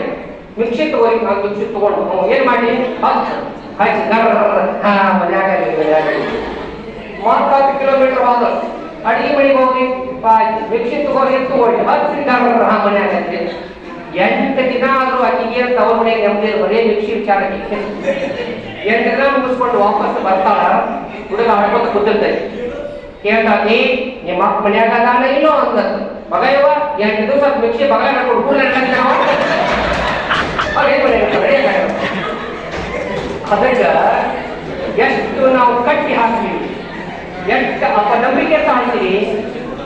ಮಿಕ್ಸಿ ತಗೋರಿ, ನಾನು ಮಿಕ್ಸಿ ತಗೊಂಡು ಏನ್ ಮಾಡಿ ಹಚ್ಚಿ ಮನ್ಯಾಗ 30 ಕಿಲೋಮೀಟರ್ ಬಾದ ಅಡಿಗೆ ಮನೆಗೆ ಹೋಗಿ ಮಿಕ್ಸಿ ತಗೋರಿ ತಗೊಳ್ಳಿ ಹಚ್ಚಿ ಮನ್ಯಾಗ 8 ದಿನ ಆದ್ರೂ ಅಕ್ಕಿಗೆ ತವ್ರ ಮನೆಗೆ ನೆಮ್ಮದಿ ಬರೀ ಮಿಕ್ಸಿ ವಿಚಾರ. 8 ದಿನ ಮುಗಿಸ್ಕೊಂಡು ವಾಪಸ್ ಬರ್ತಾಳ. ಹುಡುಗ ಆಡ್ಕೊತ ಕೂತಿರ್ತೈತಿ. ಕೇಳ್ತಾತಿ, ನಿಮ್ಮ ಅಪ್ಪ ಮನ್ಯಾಗ ಅದಾನ ಇಲ್ಲೋ ಅಂತ. ಮಗ ಇವ 8 ದಿವಸ ಮಿಕ್ಸಿ ಬಗ ಹಾಕೊಂಡು ಕೂಡ ಅದಕ್ಕ ಎಷ್ಟು ನಾವು ಕಟ್ಟಿ ಹಾಕ್ತೀವಿ, ಎಷ್ಟು ಅಪನಂಬಿಕೆ ತಾಳ್ತೀವಿ,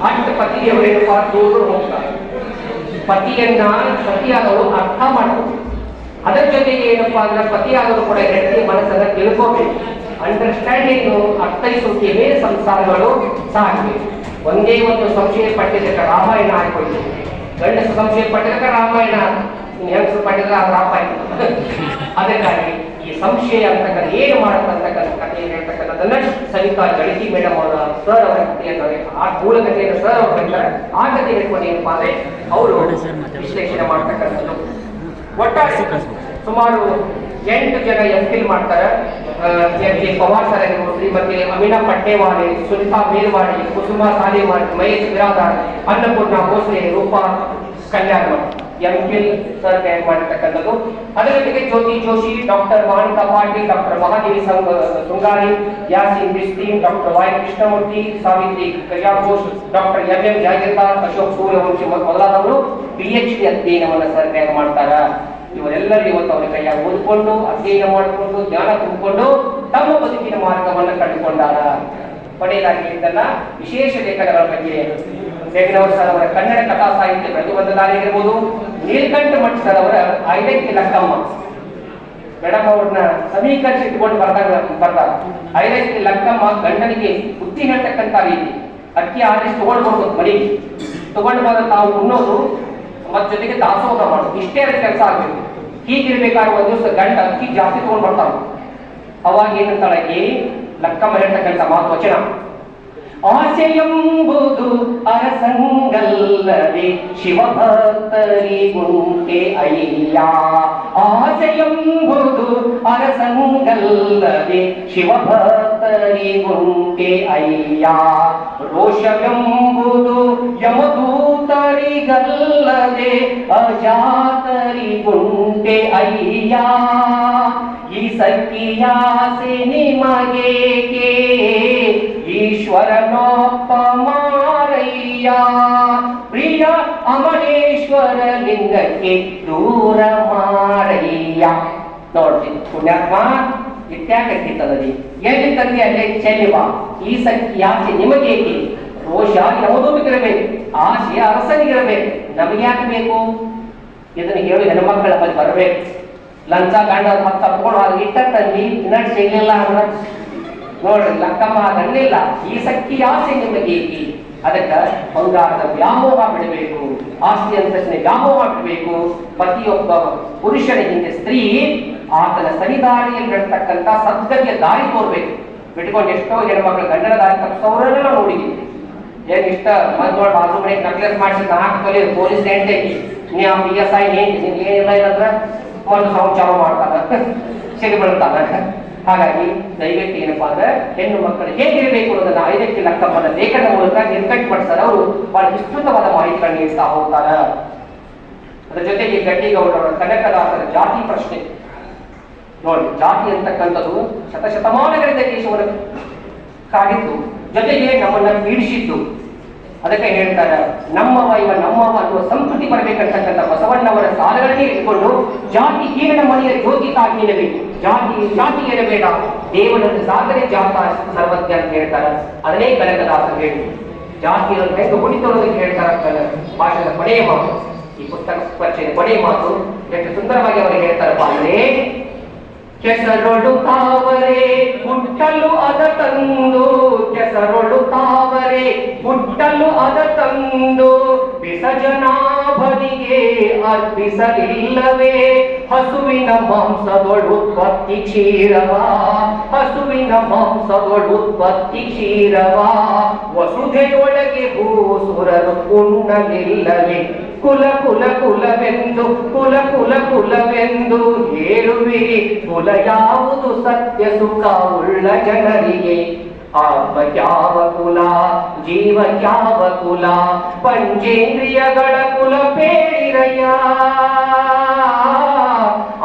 ಅಷ್ಟು ಪತಿಯವರೇನಪ್ಪ ದೂರ ಹೋಗ್ತಾರೆ. ಪತಿಯನ್ನ ಪತಿಯಾದವರು ಅರ್ಥ ಮಾಡಬೇಕು. ಅದರ ಜೊತೆಗೆ ಏನಪ್ಪಾ ಅಂದ್ರೆ ಪತಿಯಾದವರು ಕೂಡ ಹೆಂಡತಿ ಮನಸ್ಸನ್ನ ತಿಳ್ಕೋಬೇಕು. ಅಂಡರ್ಸ್ಟ್ಯಾಂಡಿಂಗ್ ಅರ್ಥೈಸುವಿಕೆ ಸಂಸಾರಗಳು ಸಾಗಿವೆ. ಒಂದೇ ಒಂದು ಸಂಶಯ ಪಟ್ಟಿದ್ದಕ್ಕೆ ರಾಮಾಯಣ ಹಾಕೊಳ್ಳಿ, ಗಂಡಸ ಸಂಶಯ ಪಟ್ಟಿದ್ದಕ್ಕೆ ರಾಮಾಯಣ, ಹೆಂಗಸರು ಪಟ್ಟಿದ್ರೆ ಅದು ರಾಮಾಯಣ. ಅದಕ್ಕಾಗಿ ಈ ಸಂಶಯ ಅಂತಕ್ಕಂಥ ಏನು ಮಾಡತಕ್ಕಂಥ ಕಥೆ ಹೇಳ್ತಕ್ಕಂಥದ್ದನ್ನ ಸವಿತಾ ಜಳಕಿ ಮೇಡಮ್ ಅವರ ಸರ್ ಅವರ ಕಥೆಯನ್ನು ಆ ಮೂಲ ಕಥೆಯನ್ನು ಸರ್ ಅವರು ಹೇಳ್ತಾರೆ. ಆ ಕಥೆ ಹೇಳ್ಕೊಂಡು ಏನಪ್ಪಾ ಅಂದ್ರೆ ಅವರು ವಿಶ್ಲೇಷಣೆ ಮಾಡ್ತಕ್ಕಂಥದ್ದು. ಒಟ್ಟಾರೆ ಸುಮಾರು 8 ಜನ ಎಂಫಿಲ್ ಮಾಡ್ತಾರೆ. ಪವಾರ್ ಸರ್ ಆಗಿರ್ಬೋದು, ಶ್ರೀಮತಿ ಅಮೀನಾ ಪಟ್ಟೇವಾಡಿ, ಸುನಿತಾ ಮೇಲ್ವಾಡಿ, ಕುಸುಮಾ ಸಾಲಿವಾಡಿ, ಮಹೇಶ್ ಬಿರಾದಾರ್, ಅನ್ನಪೂರ್ಣ ಭೋಸ್ಲೆ, ರೂಪಾ ಕಲ್ಯಾಣ ಎಂಫಿಲ್ ಸರ್ ತಯಾರು ಮಾಡಿರ್ತಕ್ಕಂಥದ್ದು. ಅದರ ಜೊತೆಗೆ Jyoti Joshi, doctor Manika Patil, doctor Mahadevi Sungari, Yasin Bistin, doctor Y Krishnamurthy, Savitri Kariyaghosh, doctor M Jagirdar, Ashok Suryavanshi ಮೊದಲಾದವರು PhD ಅಧ್ಯಯನವನ್ನು ಸರ್ ತಯಾರು ಮಾಡ್ತಾರ. ಇವರೆಲ್ಲರೂ ಇವತ್ತು ಅವರ ಕೈಯಾಗ ಓದ್ಕೊಂಡು ಅಧ್ಯಯನ ಮಾಡಿಕೊಂಡು ಜ್ಞಾನ ತುಂಬಿಕೊಂಡು ತಮ್ಮ ಬದುಕಿನ ಮಾರ್ಗವನ್ನು ಕಂಡುಕೊಂಡಾರ. ಕೊನೆಯದಾಗಿ ಇದನ್ನ ವಿಶೇಷ ಲೇಖನಗಳ ಬಗ್ಗೆ ಬೇಗನವರ್ ಸರ್ ಅವರ ಕನ್ನಡ ಕಥಾ ಸಾಹಿತ್ಯ ಪ್ರತಿಬಂಧದಾರಿ ಆಗಿರ್ಬೋದು, ನೀಲಕಂಠ ಮಠ ಸರ್ ಅವರ ಐದಕ್ಕಿ ಲಕ್ಕಮ್ಮ ಮೇಡಮ್ ಅವ್ರನ್ನ ಸಮೀಕರಿಸಿಟ್ಕೊಂಡು ಬರ್ತಾರ. ಐದಕ್ಕಿ ಲಕ್ಕಮ್ಮ ಗಂಡನಿಗೆ ಬುದ್ಧಿ ಹೇಳ್ತಕ್ಕಂಥ ರೀತಿ, ಅಕ್ಕಿ ಆರಿಸಿ ತಗೊಂಡು ಬರ್ಬೋದು, ಮನೆಗೆ ತಗೊಂಡು ಬಂದ ತಾವು ಉಣ್ಣೋದು ಮತ್ತ ಜೊತೆಗೆ ದಾಸೋಹ ಮಾಡೋದು, ಇಷ್ಟೇ ಕೆಲಸ ಆಗ್ಬೇಕು. ಹೀಗಿರ್ಬೇಕಾದ್ರೆ ಒಂದ್ ದಿವಸ ಗಂಡ ಅಕ್ಕಿ ಜಾಸ್ತಿ ತಗೊಂಡ್ ಬರ್ತಾವ. ಅವಾಗ ಏನಂತಾಳಕ್ಕೆ ಲಕ್ಕಮ್ಮ ಹೇಳ್ತಕ್ಕಂಥ ಮಾತು ವಚನ, ಆಸೆಯೆಂಬುದು ಅರಸಂಗಲ್ಲದೆ ಶಿವಭಕ್ತರಿಗುಂಟೆ ಅಯ್ಯ. ಆಸೆಯೆಂಬುದು ಅರಸಂಗಲ್ಲದೆ ಶಿವಭಕ್ತರಿಗುಂಟೆ ಅಯ್ಯ. ರೋಷವೆಂಬುದು ಯಮದೂತರಿಗಲ್ಲದೆ ಅಜಾತರಿಗುಂಟೆ ಅಯ್ಯ. ಈ ಸಖಿಯಾಸೆ ನಿಮಗೇಕೆ ಈಶ್ವರನೊಪ್ಪ ಮಾರಯ್ಯ. ಪ್ರಿಯ ಅಮರೇಶ್ವರ ಲಿಂಗಕ್ಕೆ ದೂರ ಮಾರಯ್ಯ. ನೋಡ್ತೀನಿ ಪುಣ್ಯಾತ್ಮ ಇತ್ಯಾಕತ್ತಿತ್ತದರಿ ಎಲ್ಲಿ ತಂದೆ ಅಲ್ಲೇ ಚೆಲ್ಲಿವ. ಈ ಸಖಿಯಾಸೆ ನಿಮಗೇಕೆ, ರೋಷ ಯಾವುದೋಗಿರಬೇಕು, ಆಸೆ ಅರಸನಿಗಿರಬೇಕು, ನಮಗೆ ಯಾಕೆ ಬೇಕು? ಇದನ್ನು ಹೇಳಿ ಹೆಣ್ಮಕ್ಕಳ ಬಳಿ ಬರಬೇಕು. ಲಂಚ ಗಂಡ ಮತ್ತೆ ತಪ್ಕೊಂಡು ಅದು ಇಟ್ಟ ತಂದಿ ಇನ್ನಟ್ ಸಿಗ್ಲಿಲ್ಲ ಅಂದ್ರೆ ನೋಡ್ರಿ ಲಕ್ಕಮ್ಮ ಅದನ್ನಿಲ್ಲ. ಈ ಸಖಿ ಆಸೆ ನಿಮಗೇಕೆ, ಅದಕ್ಕೆ ಬಂಗಾರದ ವ್ಯಾಮೋಹ ಬಿಡಬೇಕು, ಆಸ್ತಿ ಅಂತಸ್ತಿನ ವ್ಯಾಮೋಹ ಬಿಡಬೇಕು. ಪ್ರತಿಯೊಬ್ಬ ಪುರುಷನ ಹಿಂದೆ ಸ್ತ್ರೀ ಆತನ ಸರಿದಾರಿಯಲ್ಲಿ ನಡ್ತಕ್ಕಂಥ ಸದ್ಗತಿಯ ದಾರಿ ತೋರ್ಬೇಕು. ಬಿಟ್ಕೊಂಡು ಎಷ್ಟೋ ಹೆಣ್ಮಕ್ಳು ಗಂಡನ ದಾರಿ ತಪ್ಪಿಸೋರೆಲ್ಲ ನೋಡಿದ್ದೀನಿ. ಏನ್ ಇಷ್ಟ ಬಂದೋಳು ಬಾಜು ಮನೆಗೆ ನಕ್ಲೆಸ್ ಮಾಡಿಸಿ 4 ತೊಲೆ ಪೊಲೀಸ್ ಹೆಂಡತಿ ನೀ ಆ PSI ಏನಿಲ್ಲ ಇಲ್ಲಂದ್ರ ಒಂದು ಸಂಚಾರ ಮಾಡ್ತಾನ ಸಿಡಿ ಬೀಳ್ತಾನ. ಹಾಗಾಗಿ ದಯವಿಟ್ಟು ಏನಪ್ಪಾ ಅಂದ್ರೆ ಹೆಣ್ಣು ಮಕ್ಕಳು ಹೇಗಿರಬೇಕು ಅನ್ನೋದನ್ನ 5 ಲಕ್ಕಮ್ಮನ ಲೇಖನ ಮೂಲಕ ನಿರ್ಕಟ್ಪಡಿಸ್ತಾರೆ. ಅವರು ಬಹಳ ವಿಸ್ತೃತವಾದ ಮಾಹಿತಿಗಳನ್ನ ನೀಡ್ತಾ ಹೋಗ್ತಾರ. ಅದರ ಜೊತೆಗೆ ಗಡ್ಡಿಗೌಡರ ಕನಕದಾಸರ ಜಾತಿ ಪ್ರಶ್ನೆ ನೋಡಿ, ಜಾತಿ ಅಂತಕ್ಕಂಥದ್ದು ಶತಶತಮಾನಗಳಿಂದ ದೇಶವನ್ನು ಕಾಡಿದ್ದು, ಜೊತೆಗೆ ನಮ್ಮನ್ನ ಪೀಡಿಸಿದ್ದು. ಅದಕ್ಕೆ ಹೇಳ್ತಾರೆ ನಮ್ಮವ ಇವ ನಮ್ಮವ ಅನ್ನುವ ಸಂಸ್ಕೃತಿ ಬರಬೇಕಂತಕ್ಕಂಥ ಬಸವಣ್ಣವರ ಸಾಲಗಳನ್ನೇ ಇಟ್ಕೊಂಡು ಜಾತಿ ಹೀನ ಮನೆಯ ಜ್ಯೋತಿ ತಾಕೀನಬೇಕು, ಜಾತಿ ಏರಬೇಡ ದೇವನನ್ನು ಸಾಧನೆ ಜಾತ ಸರ್ವಜ್ಞ ಅಂತ ಹೇಳ್ತಾರೆ. ಅದನ್ನೇ ಕನಕದಾಸರು ಹೇಳಿ ಜಾತಿಯನ್ನು ಹೆಂಗ ಹುಡಿತೋದಕ್ಕೆ ಹೇಳ್ತಾರೆ. ಭಾಷೆಯ ಕೊನೆಯ ಮಾತು, ಈ ಪುಸ್ತಕ ಪರಿಚಯದ ಕೊನೆಯ ಮಾತು ಎಷ್ಟು ಸುಂದರವಾಗಿ ಅವರು ಹೇಳ್ತಾರಪ್ಪ ಅಂದ್ರೆ, ಕೆಸರೊಳು ತಾವರೆ ಹುಟ್ಟಲು ಅದ ತಂದು, ಕೆಸರೊಳು ತಾವರೆ ಹುಟ್ಟಲು ಅದ ತಂದು ವಿಸರ್ಜನಾಭನಿಗೆ ಅರ್ಪಿಸಲಿಲ್ಲವೇ ಹಸುವಿನ ಮಾಂಸದೊಳುತ್ಪತ್ತಿ ಕ್ಷೀರವಾ, ಹಸುವಿನ ಮಾಂಸದೊಳುತ್ಪತ್ತಿ ಕ್ಷೀರವಾ ವಸುಧೆಯೊಳಗೆ ಭೂಸುರರು ಉಣ್ಣಲಿಲ್ಲವೇ ಕುಲ ಕುಲ ಕುಲವೆಂದು ಕುಲ ಕುಲ ಕುಲವೆಂದು ಹೇಳುವಿರಿ, ಕುಲ ಯಾವುದು ಸತ್ಯ ಸುಖ ಉಳ್ಳ ಜನರಿಗೆ, ಆತ್ಮಕ್ಯಾವ ಕುಲ ಜೀವಕ್ಯಾವ ಕುಲ ಪಂಚೇಂದ್ರಿಯಗಳ ಕುಲ ಬೇಡಿರಯ್ಯ,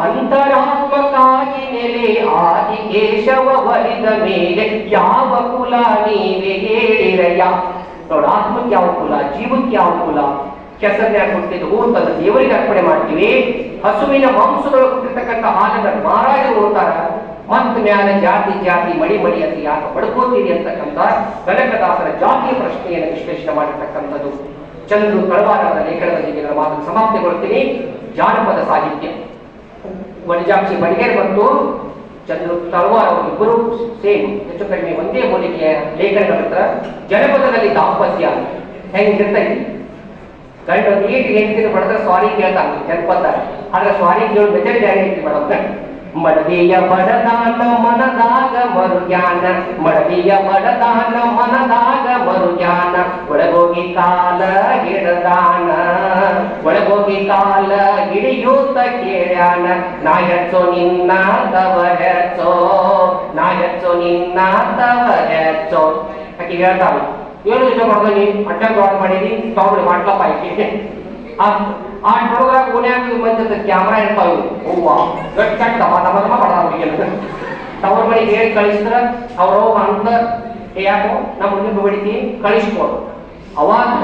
ಅಂತರಾತ್ಮಕ್ಕಾಗಿ ನೆಲೆ ಆದಿಕೇಶವ ಬಲಿದ ಮೇಲೆ ಯಾವ ಕುಲ ನೀವೇ ಹೇಳಿರಯ್ಯ. ನೋಡ, ಆತ್ಮಕ್ಕೆ ಯಾವ ಕುಲ, ಜೀವಕ್ಕೆ ಯಾವ ಕುಲ, ಕೆಸರನ್ನ ಕೊಟ್ಟಿದ್ದು ಊರ್ತದ ದೇವರಿಗೆ ಅರ್ಪಣೆ ಮಾಡ್ತೀವಿ. ಹಸುವಿನ ಮಾಂಸದೊಳಗೆ ಹುಟ್ಟಿರ್ತಕ್ಕಂಥ ಹಾಲನ್ನ ಮಹಾರಾಜರು ನೋಡ್ತಾರ. ಮತ್ತು ಮ್ಯಾಲ ಜಾತಿ ಜಾತಿ ಮಡಿ ಮಡಿ ಅಂತ ಯಾಕೆ ಬಡ್ಕೋತೀರಿ ಅಂತಕ್ಕಂಥ ಕನಕದಾಸರ ಜಾತಿಯ ಪ್ರಶ್ನೆಯನ್ನು ವಿಶ್ಲೇಷಣೆ ಮಾಡಿರ್ತಕ್ಕಂಥದ್ದು. ಚಂದ್ರು ತಳವಾರದ ಲೇಖನದಲ್ಲಿ ನನ್ನ ಮಾತು ಸಮಾಪ್ತಿಗೊಳ್ತೀನಿ. ಜಾನಪದ ಸಾಹಿತ್ಯ ವನಜಾಕ್ಷಿ ಬಡಿಗೇರ್ ಮತ್ತು ಚಂದ್ರು ತಳವಾರ ಇಬ್ಬರು ಸೇಮ್ ಹೆಚ್ಚು ಕಡಿಮೆ ಒಂದೇ ಹೋಲಿಕೆಯ ಲೇಖನಗಳ ಜನಪದದಲ್ಲಿ ದಾಂಪತ್ಯ ಹೆಂಗಿರ್ತೈತಿ, ಗಂಡು ನೀಟ್ ಹೆಂಡತಿನ ಬಡದ್ರೆ ಸ್ವಾರಿ ಕೇಳ್ತಾನೆ ನೆನಪತ್ತಾರೆ. ಆದ್ರೆ ಸ್ವಾರಿ ಕೇಳು ಮೆಜರ್ ಗ್ಯಾರಂಟಿ ಮಾಡೋದ. ಮಡದಿಯ ಬಡದಾನ ಮನದಾಗ ಮರುಜ್ಞಾನ, ಮಡದಿಯ ಬಡದಾನ ಮನದಾಗ ಮರುಜ್ಞಾನ, ಒಳಗೋಗಿ ಕಾಲ ಹಿಡದಾನ, ಒಳಗೋಗಿ ಕಾಲ ಹಿಡಿಯೂತ ಕೇಳ್ಯಾನ, ನಾ ಹೆಚ್ಚೋ ನಿನ್ನ ತವ ಹೆಚ್ಚೋ, ನಾ ಹೆಚ್ಚೋ ನಿನ್ನ ತವ ಹೆಚ್ಚೋ ಆಕಿ ಹೇಳ್ತಾಳ. ಏನು ಇಷ್ಟ ಮಾಡ್ದನಿ ಅಡ್ಡ ದೊಡ್ಡ ಮಾಡಿದಿ ತಗೊಂಡು ಮಾಡ್ಲಪ್ಪ ಆಯ್ಕೆ ಆ ನೋಡ್ರಾಗ ಓನ್ಯಾಗ ಬಂದ ಕ್ಯಾಮ್ರಾ ಇರ್ತಾವ. ಹೂವ ಗಟ್ಟ ದಮ ದಮ ದಮ ಬಡದ ತವ್ರ ಮನೆಗೆ ಹೇಳಿ ಕಳಿಸಿದ್ರ ಅವ್ರ ಅಂತ ಯಾಕೋ ನಮ್ಮ ಹುಡುಗಿ ಹೊಡಿತಿ ಕಳಿಸ್ಕೊಡು. ಅವಾಗ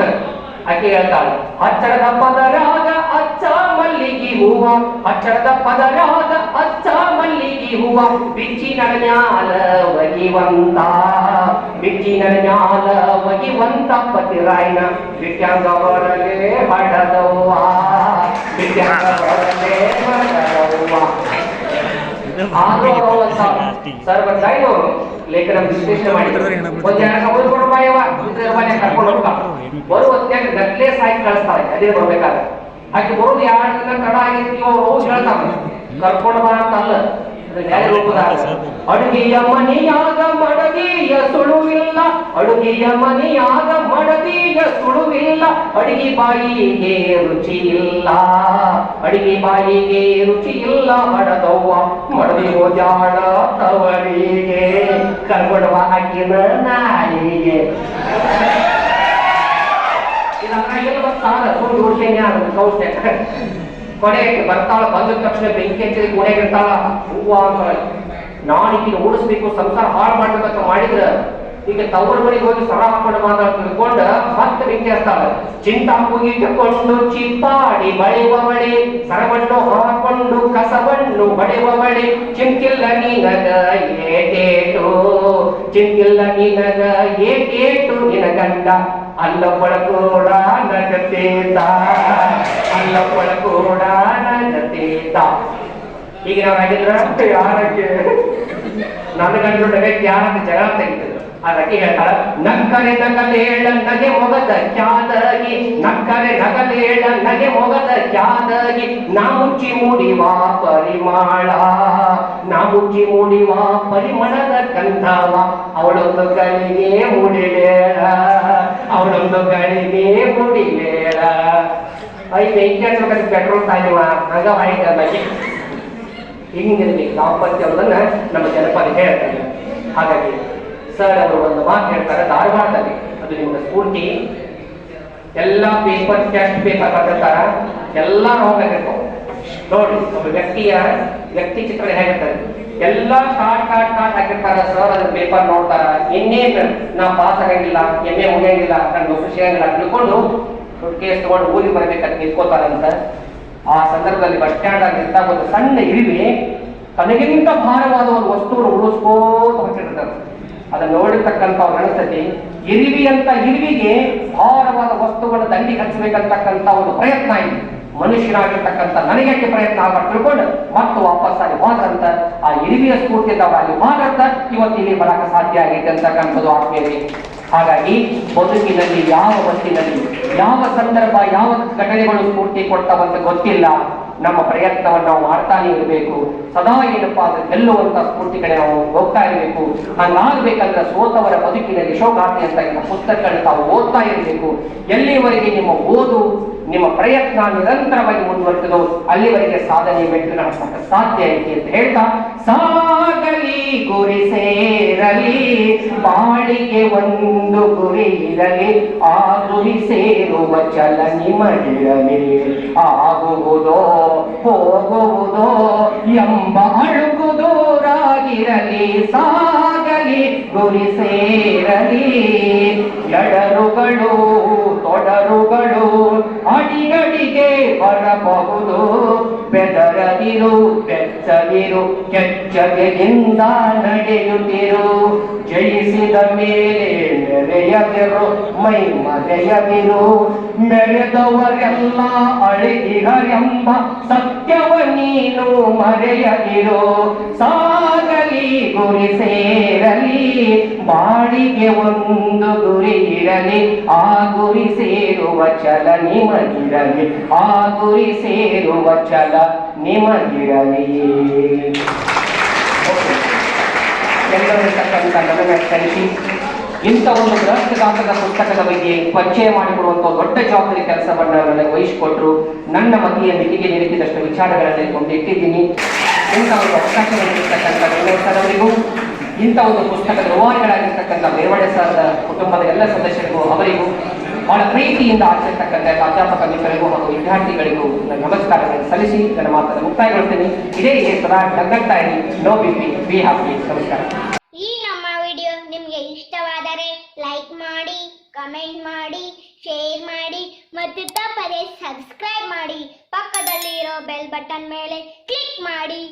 ಆಕೆ ಹೇಳ್ತಾಳೆ, ಹಚ್ಚರದ ಪದರಾಗ ಅಚ್ಚ ಮಲ್ಲಿಗೆ ಹೂವ, ಹಚ್ಚರದ ಪದರಾಗ ಅಚ್ಚ ಮಲ್ಲಿಗೆ ಹೂವ, ಬಿಚ್ಚಿ ನಡನ್ಯಾಲ ಒಗಿವಂತ, ಬಿಚ್ಚಿ ನಡನ್ಯಾಲ ಒಗಿವಂತ ಪತಿರಾಯನ, ಬಿಟ್ಯಾಂಗ ಬರಲೇ ಹಡದವ್ವ, ಬಿಟ್ಯಾಂಗ ಬರಲೇ ಹಡದವ್ವ. ಸರ್ವಜ್ಞರು ಲೇಖನ ವಿಶ್ಲೇಷಣೆ ಮಾಡಿದ್ರು. ಒಂದ್ ಜನ ಕರ್ಕೊಂಡು ಹೋಗ್ತಾರೆ, ಬರುವ ಹೊತ್ತಿನಾಗ ನಕ್ಲೇಸ್ ಹಾಕಿ ಕಳಿಸ್ತಾರೆ. ಅದೇ ಬರ್ಬೇಕಾದ್ರೆ ಆಕೆ ಬರೋದು 2 ದಿನ ತಡ ಆಗಿರ್ತೀವಿ. ಅವ್ರು ಹೋಗಿ ಹೇಳ್ತಾರೆ ಕರ್ಕೊಂಡು ಬಾ ಅಂತ ಅಲ್ಲ, ಅಡುಗೆಯ ಮನೆಯಾಗ ಮಡದಿಯ ಸುಳುವಿಲ್ಲ, ಅಡುಗೆಯ ಮನೆಯಾಗ ಮಡದಿಯ ಸುಳುವಿಲ್ಲ, ಅಡಿಗೆ ಬಾಯಿಗೆ ರುಚಿ ಇಲ್ಲ, ಅಡಿಗೆ ಬಾಯಿಗೆ ರುಚಿ ಇಲ್ಲ, ಹಡದವ್ವ ಮಡದಿ ಹೋಜಾಳ ತವರಿಗೆ, ಕರ್ಕೊಡುವ ಹಾಕಿನ ನಾಯಿಗೆ. ಕೊನೆ ಬರ್ತಾಳ, ಬಂದ ತಕ್ಷಣ ಬೆಂಕಿ ಹಚ್ಚಿದ ಕೊನೆಗಿರ್ತಾಳ ಹೂವ ಅಂತ ನಾನಿಗೆ ಓಡಿಸ್ಬೇಕು, ಸಂಸಾರ ಹಾಳು ಮಾಡ್ಬೇಕಂತ ಮಾಡಿದ್ರ ಈಗ ತವ್ರ ಮನೆಗೆ ಹೋಗಿ ಸರ ಹಾಕೊಂಡು ತಿಳ್ಕೊಂಡ ಮತ್ತೆ ಬೆಂಕಿ ಹಚ್ತಾಳ. ಚಿಂತಾ ಮುಗಿದುಕೊಂಡು ಚಿಪ್ಪಾಡಿ ಬಳೆಯುವವಳೆ, ಸರವನ್ನು ಹಾಕೊಂಡು ಕಸವನ್ನು ಬಳೆಯುವವಳೆ, ಚಿಂತಿಲ್ಲ ನಿನಗ ಏಟೇಟು, ಚಿಂತಿಲ್ಲ ನಿನಗ ಏಟೇಟು ನಿನ ಗಂಡ, ಅಲ್ಲೊಬ್ಬಳ ಕೂಡ ನಗತೇತ, ಅಲ್ಲೊಬ್ಬಳ ಕೂಡ ನಗತೇತ. ಈಗ ನಾವಾಗಿದ್ರ ಯಾರಕ್ಕೆ ನನ್ನ ಗಂಡು ನಗಕ್ಕೆ ಯಾರಂತ ಜಗಳ ತೆಗಿತಿದ್ರು. ಅದಕ್ಕೆ ಹೇಳ್ತಾಳ, ನಕ್ಕರೆ ನಗಲೇಳ ನಗೆ ಮೊಗದ ಚಾದಗಿ, ನಕ್ಕರೆ ನಗಲೇಳ ನಗೆ ಮೊಗದ ಚಾದಗಿ, ನಾ ಮುಚ್ಚಿ ಮೂಡಿವ ಪರಿಮಳ, ನಾ ಮುಚ್ಚಿ ಮೂಡಿವ ಪರಿಮಳದ ಗಂಧವ, ಅವಳೊಂದು ಗಳಿಗೆ ಮುಡಿಲೇಳ, ಅವಳೊಂದು ಗಳಿಗೆ ಮುಡಿಲೇಳ. ಐದು ಇತಿಹಾಸ ಪೆಟ್ರೋಲ್ ತಾಯಿವ ಅಂಗವಾಯಿತ ಬಗ್ಗೆ ಹಿಂಗಿರ್ಬೇಕು ದಾಂಪತ್ಯ ಅನ್ನೋದನ್ನ ನಮ್ಮ ಜನಪದ ಹೇಳ್ತಾರೆ. ಹಾಗಾಗಿ ಸರ್ ಅವರು ಒಂದು ಮಾತು ಹೇಳ್ತಾರೆ ಧಾರವಾಡದಲ್ಲಿ, ಅದು ನಿಮ್ಗೆ ಸ್ಫೂರ್ತಿ. ಎಲ್ಲ ಪೇಪರ್ ಟೆಸ್ಟ್ ಪೇಪರ್ ಬರ್ತಾರ, ಎಲ್ಲ ಹೋಗಿರ್ಬೇಕು ನೋಡಿ. ಒಬ್ಬ ವ್ಯಕ್ತಿ ಚಿತ್ರ ಹೇಗಿರ್ತಾರೆ, ಎಲ್ಲ ಕಾಟ್ ಹಾಕಿರ್ತಾರ. ಸರ್ ಅದ್ರ ಪೇಪರ್ ನೋಡ್ತಾರ, ಇನ್ನೇನು ನಾ ಪಾಸ್ ಆಗಂಗಿಲ್ಲ, ಎಮ್ಮೆ ಮುಗಿಯಂಗಿಲ್ಲ, ನನ್ನ ಖುಷಿ ಆಗಂಗಿಲ್ಲ ತಿಳ್ಕೊಂಡು ಕೇಸ್ ತಗೊಂಡು ಊರಿಗೆ ಬರ್ಬೇಕಂತ ನಿಂತ್ಕೋತಾರಂತ. ಆ ಸಂದರ್ಭದಲ್ಲಿ ಬಸ್ ಸ್ಟ್ಯಾಂಡ್ ಆಗಿರ್ತಾ ಒಂದು ಸಣ್ಣ ಇರಿವಿ ತನಗಿಂತ ಭಾರವಾದ ಒಂದು ವಸ್ತುವನ್ನು ಉಳಿಸ್ಕೋತ ಹೊರಟಿರ್ತಾರೆ. ಅದನ್ನ ನೋಡಿರ್ತಕ್ಕಂಥ ಅವ್ರು ಅನಿಸ್ತತಿ, ಇರಿವಿ ಅಂತ ಇರಿವಿಗೆ ಭಾರವಾದ ವಸ್ತುವನ್ನು ದಂಡಿಗೆ ಹಚ್ಚಬೇಕಂತಕ್ಕಂಥ ಒಂದು ಪ್ರಯತ್ನ ಇದೆ. ಮನುಷ್ಯನಾಗಿರ್ತಕ್ಕಂಥ ನನಗೆ ಪ್ರಯತ್ನ ಆಗ ತಿಳ್ಕೊಂಡು ಮತ್ತು ವಾಪಸ್ಸಾಗಿ ಹೋದ್ರಂತ ಆ ಇರಿವಿಯ ಸ್ಫೂರ್ತಿಯಿಂದ ಅಲ್ಲಿ ಮಾತ್ರ ಇವತ್ತು ಇಲ್ಲಿ ಬರಕ್ಕೆ ಸಾಧ್ಯ ಆಗಿದೆ ಅಂತಕ್ಕಂಥದ್ದು ಆತ್ಮೀಯತೆ. ಹಾಗಾಗಿ ಬದುಕಿನಲ್ಲಿ ಯಾವ ಹೊತ್ತಿನಲ್ಲಿ ಯಾವ ಸಂದರ್ಭ ಯಾವ ಘಟನೆಗಳು ಸ್ಫೂರ್ತಿ ಕೊಡ್ತಾವಂತ ಗೊತ್ತಿಲ್ಲ. ನಮ್ಮ ಪ್ರಯತ್ನವನ್ನು ನಾವು ಮಾಡ್ತಾನೆ ಇರಬೇಕು. ಸದಾ ಏನಪ್ಪಾ ಅಂದ್ರೆ ಗೆಲ್ಲುವಂತ ಸ್ಫೂರ್ತಿ ಕಡೆ ನಾವು ಹೋಗ್ತಾ ಇರಬೇಕು. ಹಂಗಾಗ್ಬೇಕಂದ್ರೆ ಸೋತವರ ಬದುಕಿನಲ್ಲಿ ಯಶೋಗಾಥೆ ಅಂತ ಪುಸ್ತಕಗಳನ್ನ ತಾವು ಓದ್ತಾ ಇರಬೇಕು. ಎಲ್ಲಿವರೆಗೆ ನಿಮ್ಮ ಓದು ನಿಮ್ಮ ಪ್ರಯತ್ನ ನಿರಂತರವಾಗಿ ಮುಂದುವರೆದೋ ಅಲ್ಲಿವರೆಗೆ ಸಾಧನೆ ಮೆಟ್ಟಿಲು ಹಾಕಕ್ಕೆ ಸಾಧ್ಯ ಐತಿ ಅಂತ ಹೇಳ್ತಾ, ಸಾಗಲಿ ಗುರಿ ಸೇರಲಿ ಬಾಳಿಗೆ ಒಂದು ಗುರಿ ಇರಲಿ, ಆ ಗುರಿ ಸೇರುವ ಚಲ ನಿಮಗಿರಲಿ, ಆಗುವುದೋ ಹೋಗುವುದೋ ಎಂಬ ಅಳುಕು ದೂರಾಗಿರಲಿ, ಸಾಗಲಿ ಗುರಿ ಸೇರಲಿ. ಎಡರುಗಳು ತೊಡರುಗಳು ಅಡಿಗಡಿಗೆ ಬರಬಹುದು, ಬೆದರದಿರು ಬೆಚ್ಚದಿರು ಕೆಚ್ಚಗೆಯಿಂದ ನಡೆಯುತ್ತಿರು, ಜಯಿಸಿದ ಮೇಲೆ ಮೆರೆಯದಿರು ಮೈ ಮರೆಯದಿರು, ಮೆರೆದವರೆಲ್ಲ ಅಳಿದಿಗರೆಂಬ ಸತ್ಯವ ನೀನು ಮರೆಯದಿರು, ಸಾಗಲಿ ಗುರಿ ಸೇರಲಿ ಬಾಳಿಗೆ ಒಂದು ಗುರಿ ಇರಲಿ, ಆ ಗುರಿ ಸೇರುವ ಛಲ ನಿಮಗಿರಲಿ, ಆ ಗುರಿ ಸೇರುವ ಛಲ ನಿಮಗಿರಲಿ. ಎಲ್ಲರಿರ್ತಕ್ಕಂಥ ನನ್ನ ಕಲಿಸಿ ಇಂಥ ಒಂದು ಬೃಹತ್ಗಾತ್ರದ ಪುಸ್ತಕದ ಬಗ್ಗೆ ಪರಿಚಯ ಮಾಡಿಕೊಡುವಂಥ ದೊಡ್ಡ ಜವಾಬ್ದಾರಿ ಕೆಲಸವನ್ನು ನನಗೆ ವಹಿಸಿಕೊಟ್ರು. ನನ್ನ ಮತಿಯ ಮಿತಿಗೆ ನಿರೀಕ್ಷಿದಷ್ಟು ವಿಚಾರಗಳಲ್ಲಿ ಕೊಂಡಿಟ್ಟಿದ್ದೀನಿ. ಇಂಥ ಒಂದು ಅವಕಾಶಗಳಿರ್ತಕ್ಕಂಥ ಗೌರವರಿಗೂ ಇಂಥ ಒಂದು ಪುಸ್ತಕದ ರೂವಾರಿಗಳಾಗಿರ್ತಕ್ಕಂಥ ಬೇವಡೆ ಸರ್ ಕುಟುಂಬದ ಎಲ್ಲ ಸದಸ್ಯರಿಗೂ ಅವರಿಗೂ ಬಹಳ ಪ್ರೀತಿಯಿಂದ ಆಗಿರ್ತಕ್ಕಂಥ ಅಧ್ಯಾಪಕ ಮಿತ್ರರಿಗೂ ಹಾಗೂ ವಿದ್ಯಾರ್ಥಿಗಳಿಗೂ ನನ್ನ ನಮಸ್ಕಾರಗಳನ್ನು ಸಲ್ಲಿಸಿ ನನ್ನ ಮಾತನ್ನು ಮುಕ್ತಾಯಗೊಳ್ತೇನೆ. ಇದೇ ಸದಾ ನಗ್ನಗ್ತಾ ಇರಿ, ನೋ ಬಿಪಿ, ಬಿ ಹ್ಯಾಪಿ. ನಮಸ್ಕಾರ.
ಈ ನಮ್ಮ ವಿಡಿಯೋ ನಿಮಗೆ ಇಷ್ಟವಾದರೆ ಲೈಕ್ ಮಾಡಿ, ಕಮೆಂಟ್ ಮಾಡಿ, ಶೇರ್ ಮಾಡಿ ಮತ್ತು ತಪ್ಪದೇ ಸಬ್ಸ್ಕ್ರೈಬ್ ಮಾಡಿ. ಪಕ್ಕದಲ್ಲಿ ಇರೋ ಬೆಲ್ ಬಟನ್ ಮೇಲೆ ಕ್ಲಿಕ್ ಮಾಡಿ.